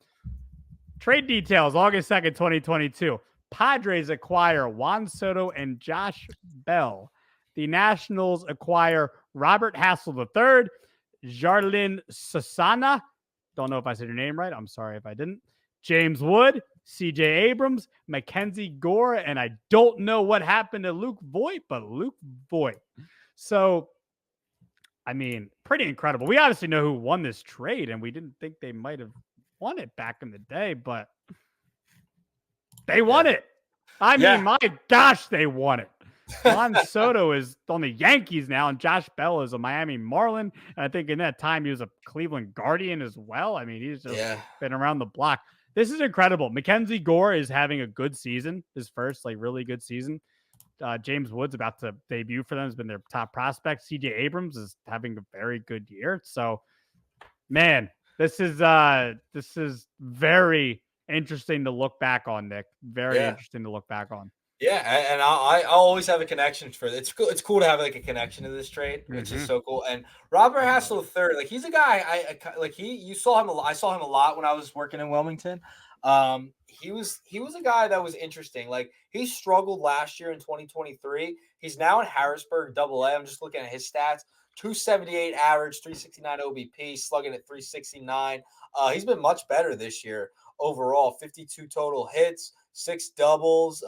Trade details, August 2nd, 2022. Padres acquire Juan Soto and Josh Bell. The Nationals acquire Robert Hassel III, Jarlin Susana. Don't know if I said your name right. I'm sorry if I didn't. James Wood, CJ Abrams, Mackenzie Gore, and I don't know what happened to Luke Voigt, but Luke Voigt. So, I mean, pretty incredible. We obviously know who won this trade, and we didn't think they might have won it back in the day, but they won it. I mean, my gosh, they won it. Juan Soto is on the Yankees now, and Josh Bell is a Miami Marlin. And I think in that time he was a Cleveland Guardian as well. I mean, he's just been around the block. This is incredible. Mackenzie Gore is having a good season, his first like really good season. James Wood's about to debut for them, has been their top prospect. CJ Abrams is having a very good year. So, man, this is very interesting to look back on, Nick. Very interesting to look back on. Yeah, and I'll always have a connection for it. It's cool. It's cool to have like a connection to this trade, which is so cool. And Robert Hassel III, like he's a guy I like. You saw him. I saw him a lot when I was working in Wilmington. He was a guy that was interesting. Like he struggled last year in 2023. He's now in Harrisburg Double A. I'm just looking at his stats: 278 average, 369 OBP, slugging at 369. He's been much better this year overall. 52 total hits, 6 doubles.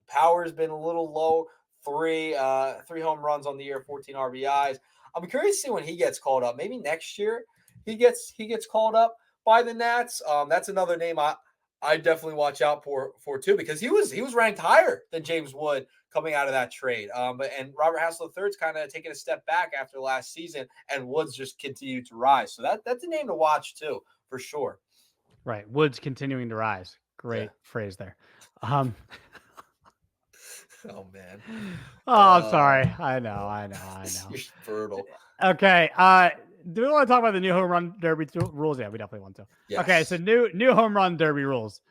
Power's been a little low. Three home runs on the year, 14 RBIs. I'm curious to see when he gets called up. Maybe next year he gets called up by the Nats. That's another name I definitely watch out for too, because he was ranked higher than James Wood coming out of that trade. And Robert Hassel III's kind of taking a step back after last season, and Woods just continued to rise. So that's a name to watch too, for sure. Right, Woods continuing to rise. Great phrase there. Oh man. Oh, I'm sorry. I know. You're fertile. Okay. do we want to talk about the new home run derby rules? Yeah, we definitely want to. Yes. Okay, so new home run derby rules.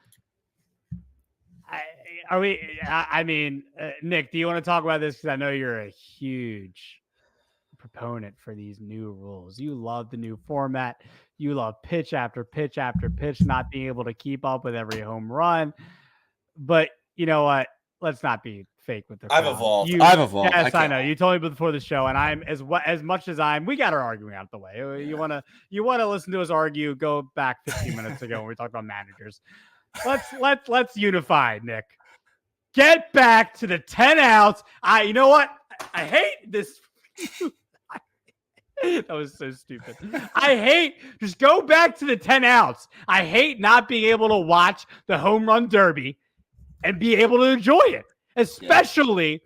I mean, Nick, do you want to talk about this? Because I know you're a huge proponent for these new rules. You love the new format. You love pitch after pitch after pitch, not being able to keep up with every home run. But you know what? Let's not be fake with the crowd. I've evolved. Yes, I know. You told me before the show, and I'm as much as we got our arguing out the way. Yeah. You wanna listen to us argue? Go back 15 minutes ago when we talked about managers. Let's unify, Nick. Get back to the 10 outs. You know what? I hate this. That was so stupid. I hate just go back to the 10 outs. I hate not being able to watch the home run derby and be able to enjoy it. Especially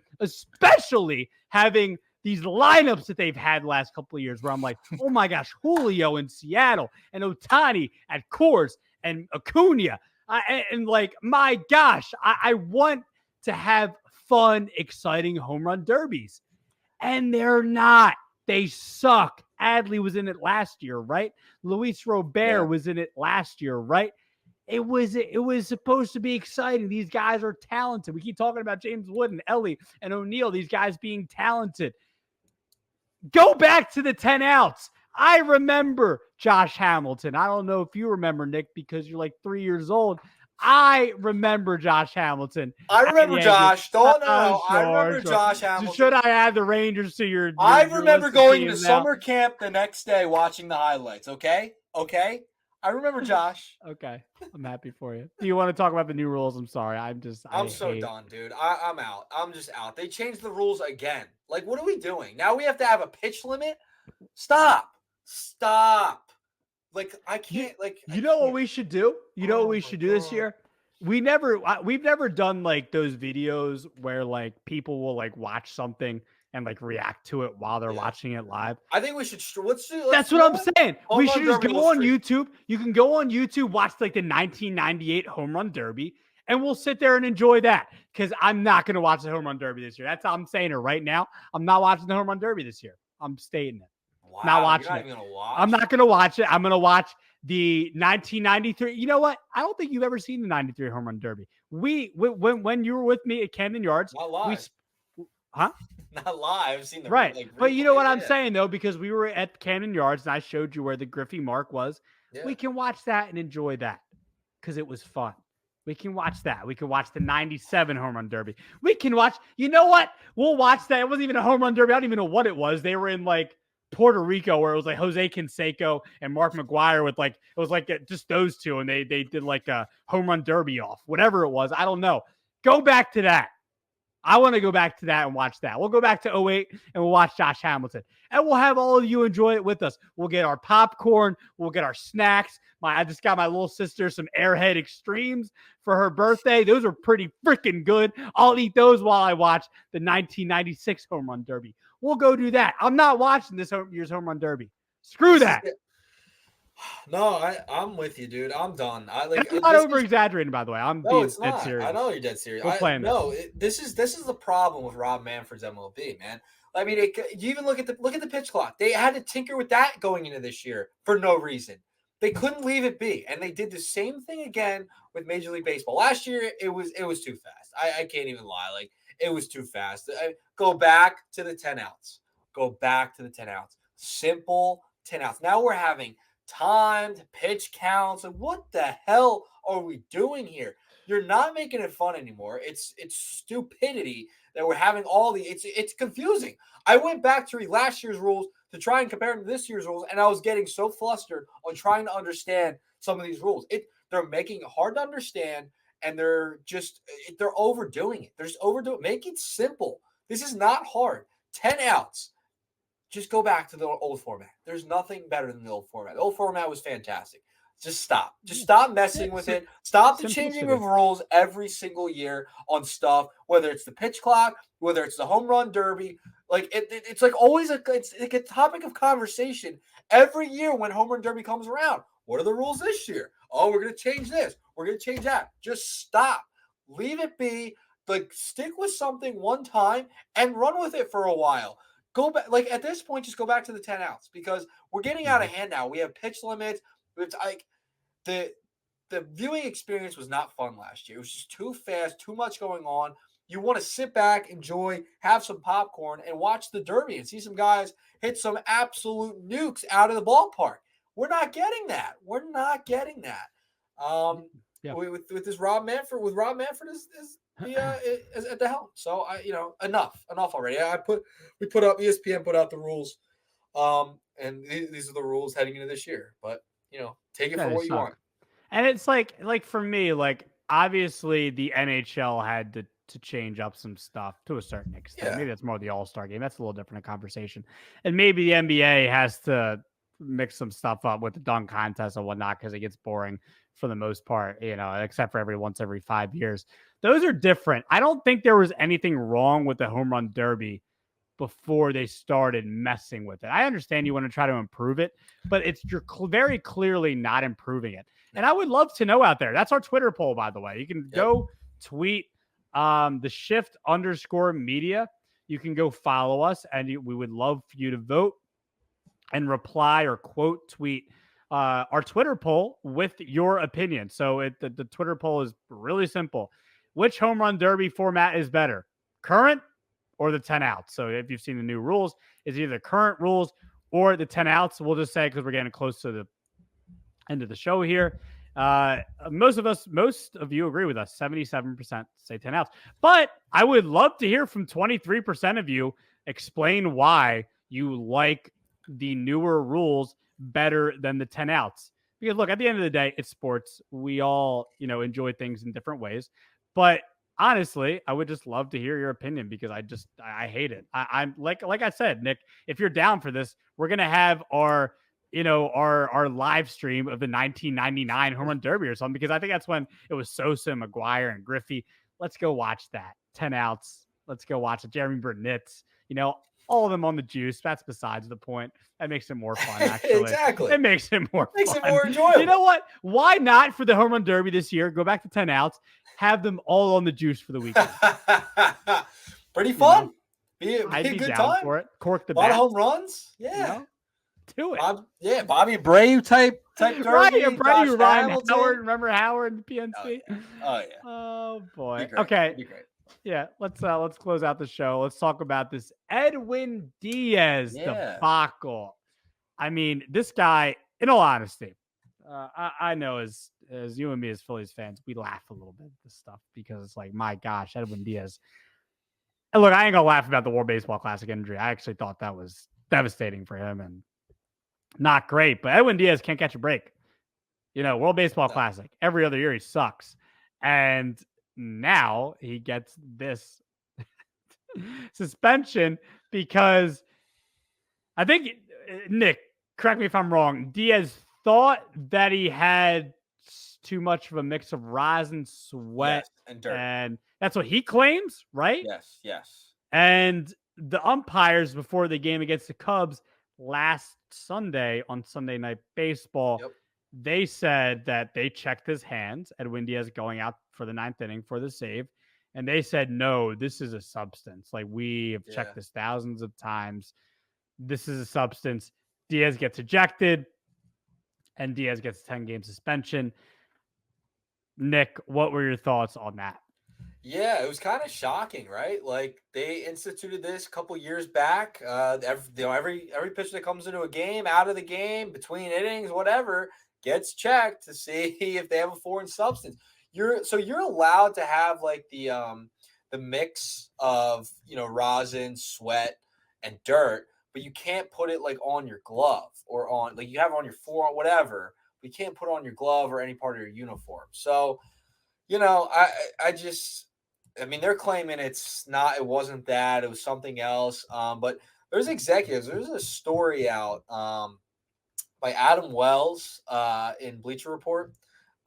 having these lineups that they've had the last couple of years where I'm like, oh my gosh, Julio in Seattle and Ohtani at Coors and Acuna. And like, my gosh, I want to have fun, exciting home run derbies. And they're not. They suck. Adley was in it last year, right? Luis Robert was in it last year, right? It was supposed to be exciting. These guys are talented. We keep talking about James Wood and Ellie and O'Neill, these guys being talented. Go back to the 10 outs. I remember Josh Hamilton. I don't know if you remember, Nick, because you're like 3 years old. I remember Josh Hamilton. I remember Josh. Don't know. I remember Josh Hamilton. Should I add the Rangers to your I remember going to summer camp the next day watching the highlights. Okay? I remember Josh. Okay. I'm happy for you. Do you want to talk about the new rules? I'm sorry. I'm so done, dude. I'm out. I'm just out. They changed the rules again. Like, what are we doing? Now we have to have a pitch limit? Stop. Like, I can't, you know what we should do? You know what we should do this year? We've never done like those videos where like people will like watch something and like react to it while they're watching it live. I think we should. That's what I'm saying. We should just go on YouTube. You can go on YouTube, watch like the 1998 home run derby, and we'll sit there and enjoy that. Because I'm not going to watch the home run derby this year. That's how I'm saying it right now. I'm not watching the home run derby this year. I'm stating it. Wow, not watching it. I'm not going to watch it. I'm going to watch the 1993. You know what? I don't think you've ever seen the 93 home run derby. When you were with me at Camden Yards, not live. Not live. I've seen the right. But you know what I'm saying though, because we were at Camden Yards and I showed you where the Griffey mark was. Yeah. We can watch that and enjoy that because it was fun. We can watch that. We can watch the 97 home run derby. We can watch. You know what? We'll watch that. It wasn't even a home run derby. I don't even know what it was. They were in like Puerto Rico where it was like Jose Canseco and Mark McGuire with like, it was like just those two. And they did like a home run derby off, whatever it was. I don't know. Go back to that. I want to go back to that and watch that. We'll go back to 08 and we'll watch Josh Hamilton. And we'll have all of you enjoy it with us. We'll get our popcorn. We'll get our snacks. I just got my little sister some Airhead Extremes for her birthday. Those are pretty freaking good. I'll eat those while I watch the 1996 home run derby. We'll go do that. I'm not watching this year's home run derby. Screw that. No, I'm with you, dude. I'm done. I'm not over exaggerating, by the way. I'm being dead serious. I know you're dead serious. This is the problem with Rob Manfred's MLB, man. I mean, you even look at the pitch clock. They had to tinker with that going into this year for no reason. They couldn't leave it be, and they did the same thing again with Major League Baseball. Last year, it was too fast. I can't even lie. Like, it was too fast. Go back to the 10 outs. Go back to the 10 outs. Simple 10 outs. Now we're having timed pitch counts. And what the hell are we doing here? You're not making it fun anymore. It's stupidity that we're having all the. It's confusing. I went back to read last year's rules to try and compare them to this year's rules, and I was getting so flustered on trying to understand some of these rules. They're making it hard to understand, and they're overdoing it. They're just overdoing it. Make it simple. This is not hard. 10 outs. Just go back to the old format. There's nothing better than the old format. The old format was fantastic. Just stop. Just stop messing with it. Stop the changing of rules every single year on stuff, whether it's the pitch clock, whether it's the home run derby. Like it's like always it's like a topic of conversation every year when home run derby comes around. What are the rules this year? Oh, we're going to change this. We're going to change that. Just stop. Leave it be. Like, stick with something one time and run with it for a while. go back. Like at this point, just go back to the 10 outs because we're getting out of hand now. We have pitch limits. It's like the viewing experience was not fun last year. It was just too fast, too much going on. You want to sit back, enjoy, have some popcorn, and watch the Derby and see some guys hit some absolute nukes out of the ballpark. We're not getting that. We're not getting that. With this Rob Manfred, is at the helm. So enough already. We put up ESPN put out the rules, and these are the rules heading into this year. But take it for what you want. And it's like for me, like obviously the NHL had to change up some stuff to a certain extent. Maybe that's more the All-Star game. That's a little different conversation. And maybe the NBA has to mix some stuff up with the dunk contest and whatnot because it gets boring for the most part, except for every 5 years. Those are different. I don't think there was anything wrong with the home run derby before they started messing with it. I understand you want to try to improve it, but you're very clearly not improving it. And I would love to know out there. That's our Twitter poll, by the way. You can go tweet the shift_media. You can go follow us, and we would love for you to vote and reply or quote tweet our Twitter poll with your opinion. So the Twitter poll is really simple. Which home run derby format is better? Current or the 10 outs? So if you've seen the new rules, it's either the current rules or the 10 outs. We'll just say, because we're getting close to the end of the show here. Most of you agree with us. 77% say 10 outs. But I would love to hear from 23% of you explain why you like the newer rules better than the 10 outs. Because look, at the end of the day, it's sports. We all, enjoy things in different ways. But honestly, I would just love to hear your opinion because I hate it. I'm like I said, Nick, if you're down for this, we're going to have our live stream of the 1999 home run derby or something, because I think that's when it was Sosa, McGuire, and Griffey. Let's go watch that. 10 outs. Let's go watch it. Jeremy Burnitz, all of them on the juice. That's besides the point. That makes it more fun, actually. Exactly. It makes it more fun. It more enjoyable. You know what? Why not for the home run derby this year? Go back to 10 outs. Have them all on the juice for the weekend. Pretty fun. I'd be good down time for it. Cork the bat. A lot of home runs. Yeah. Do it. Bobby Bray type derby. Right, Brady, Ryan Howard. Remember Howard, the PNC? Oh, yeah. Oh, boy. Okay. Yeah, let's close out the show. Let's talk about this Edwin Diaz debacle. I mean, this guy, in all honesty, I know as you and me as Phillies fans, we laugh a little bit at this stuff because it's like, my gosh, Edwin Diaz. And look, I ain't gonna laugh about the World Baseball Classic injury. I actually thought that was devastating for him and not great. But Edwin Diaz can't catch a break. World Baseball Classic. Every other year he sucks. And now he gets this suspension because I think, Nick, correct me if I'm wrong, Diaz thought that he had too much of a mix of rosin, sweat, and dirt. And that's what he claims, right? Yes. And the umpires before the game against the Cubs last Sunday on Sunday Night Baseball, they said that they checked his hands, Edwin Diaz going out for the 9th inning for the save, and they said, no, this is a substance. Like, we have checked this thousands of times. This is a substance. Diaz gets ejected, and Diaz gets a 10-game suspension. Nick, what were your thoughts on that? Yeah, it was kind of shocking, right? Like, they instituted this a couple years back. Every pitcher that comes into a game, out of the game, between innings, whatever, gets checked to see if they have a foreign substance. You're allowed to have like the mix of rosin, sweat, and dirt, but you can't put it like on your glove or on, like, you have it on your forearm, whatever. But you can't put it on your glove or any part of your uniform. So, I mean, they're claiming it wasn't that, it was something else. But there's executives. There's a story out by Adam Wells in Bleacher Report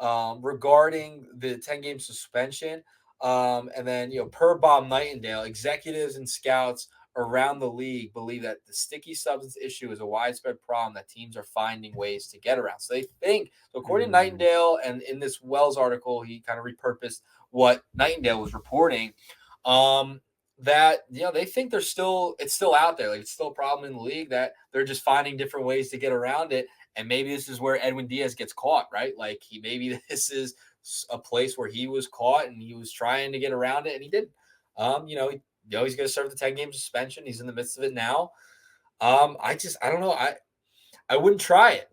regarding the 10-game suspension. And then, per Bob Nightingale, executives and scouts around the league believe that the sticky substance issue is a widespread problem that teams are finding ways to get around. So they think, according to Nightingale, and in this Wells article, he kind of repurposed what Nightingale was reporting. that they think it's still out there, like it's still a problem in the league, that they're just finding different ways to get around it. And maybe this is where Edwin Diaz gets caught, right? Like maybe this is a place where he was caught and he was trying to get around it and he didn't. He's going to serve the 10-game suspension. He's in the midst of it now. I don't know. I wouldn't try it.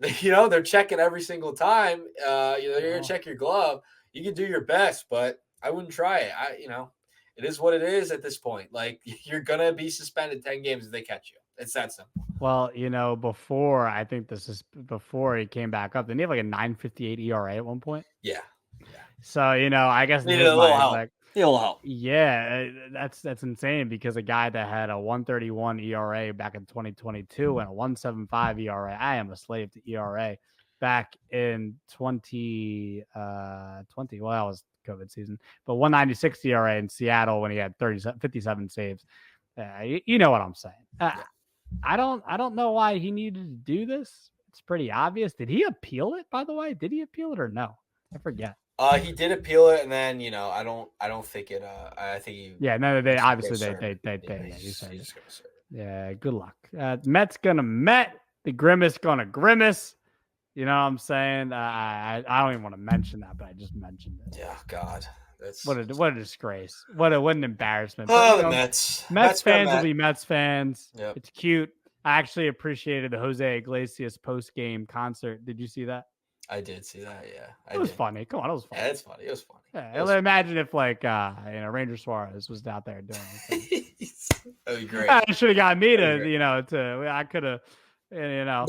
They're checking every single time. You're going to check your glove. You can do your best, but I wouldn't try it. It is what it is at this point. Like, you're going to be suspended 10 games if they catch you. It's that simple. Well, before, I think before he came back up, didn't he have like a 9.58 ERA at one point? Yeah. So, I guess needed a little help. Like, a little help. Yeah, that's insane, because a guy that had a 1.31 ERA back in 2022 and a 1.75 ERA, I am a slave to ERA, back in 2020. Well, that was COVID season, but 1.96 ERA in Seattle when he had 57 saves. You know what I'm saying? Yeah. I don't know why he needed to do this. It's pretty obvious. Did he appeal it, by the way? Did he appeal it or no? I forget. He did appeal it, and then I don't think it. I think he. Yeah, no, they obviously they yeah. Good luck. Met's gonna Met. The Grimace gonna Grimace. You know what I'm saying? I don't even want to mention that, but I just mentioned it. Yeah, God. What a disgrace. What an embarrassment. Oh, the Mets. Mets fans will be Mets fans. Yep. It's cute. I actually appreciated the Jose Iglesias post-game concert. Did you see that? I did see that, yeah. It was funny. Come on, it was funny. Yeah, it's funny. It was funny. Yeah, imagine if Ranger Suarez was out there doing it. That'd be great. I should have got me to, I could have, No,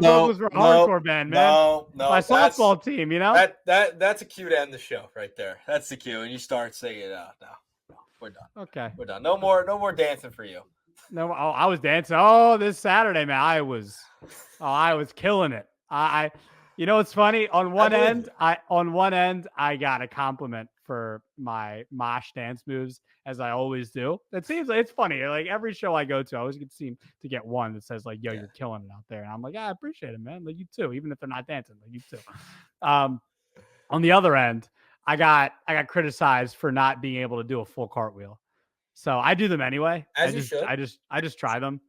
vocals were hardcore band, man. No, my softball team, that's a cue to end the show right there. That's the cue, and you start singing. No, we're done. Okay, we're done. No more dancing for you. No, I was dancing. Oh, this Saturday, man, I was killing it. It's funny. On one end, I got a compliment for my mosh dance moves, as I always do. It seems like it's funny. Like every show I go to, I always seem to get one that says like, "Yo, you're killing it out there," and I'm like, "Yeah, I appreciate it, man. Like you too, even if they're not dancing, like you too." On the other end, I got criticized for not being able to do a full cartwheel, so I do them anyway. I just try them.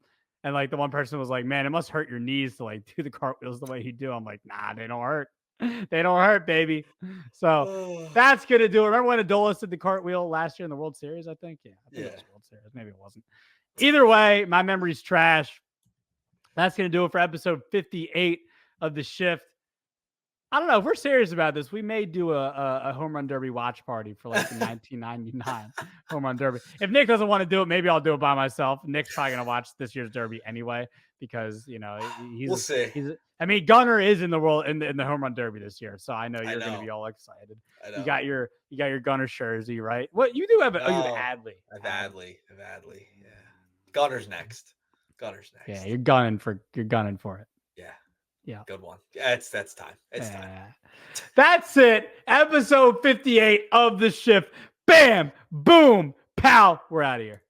And like the one person was like, "Man, it must hurt your knees to like do the cartwheels the way you do." I'm like, "Nah, they don't hurt. They don't hurt, baby." So that's gonna do it. Remember when Adolis did the cartwheel last year in the World Series? I think, yeah, it was World Series. Maybe it wasn't. Either way, my memory's trash. That's gonna do it for episode 58 of The Shift. I don't know if we're serious about this. We may do a home run derby watch party for like the 1999 home run derby. If Nick doesn't want to do it, maybe I'll do it by myself. Nick's probably gonna watch this year's derby anyway, because we'll see. Gunnar is in the world in the home run derby this year, so I know you're gonna be all excited. You got your Gunnar jersey, right? What you do have? You have Adley. Adley. Yeah, Gunner's next. Yeah, you're gunning for it. Yeah. Good one. It's time. It's time. That's it. Episode 58 of The Shift. Bam, boom, pow. We're out of here.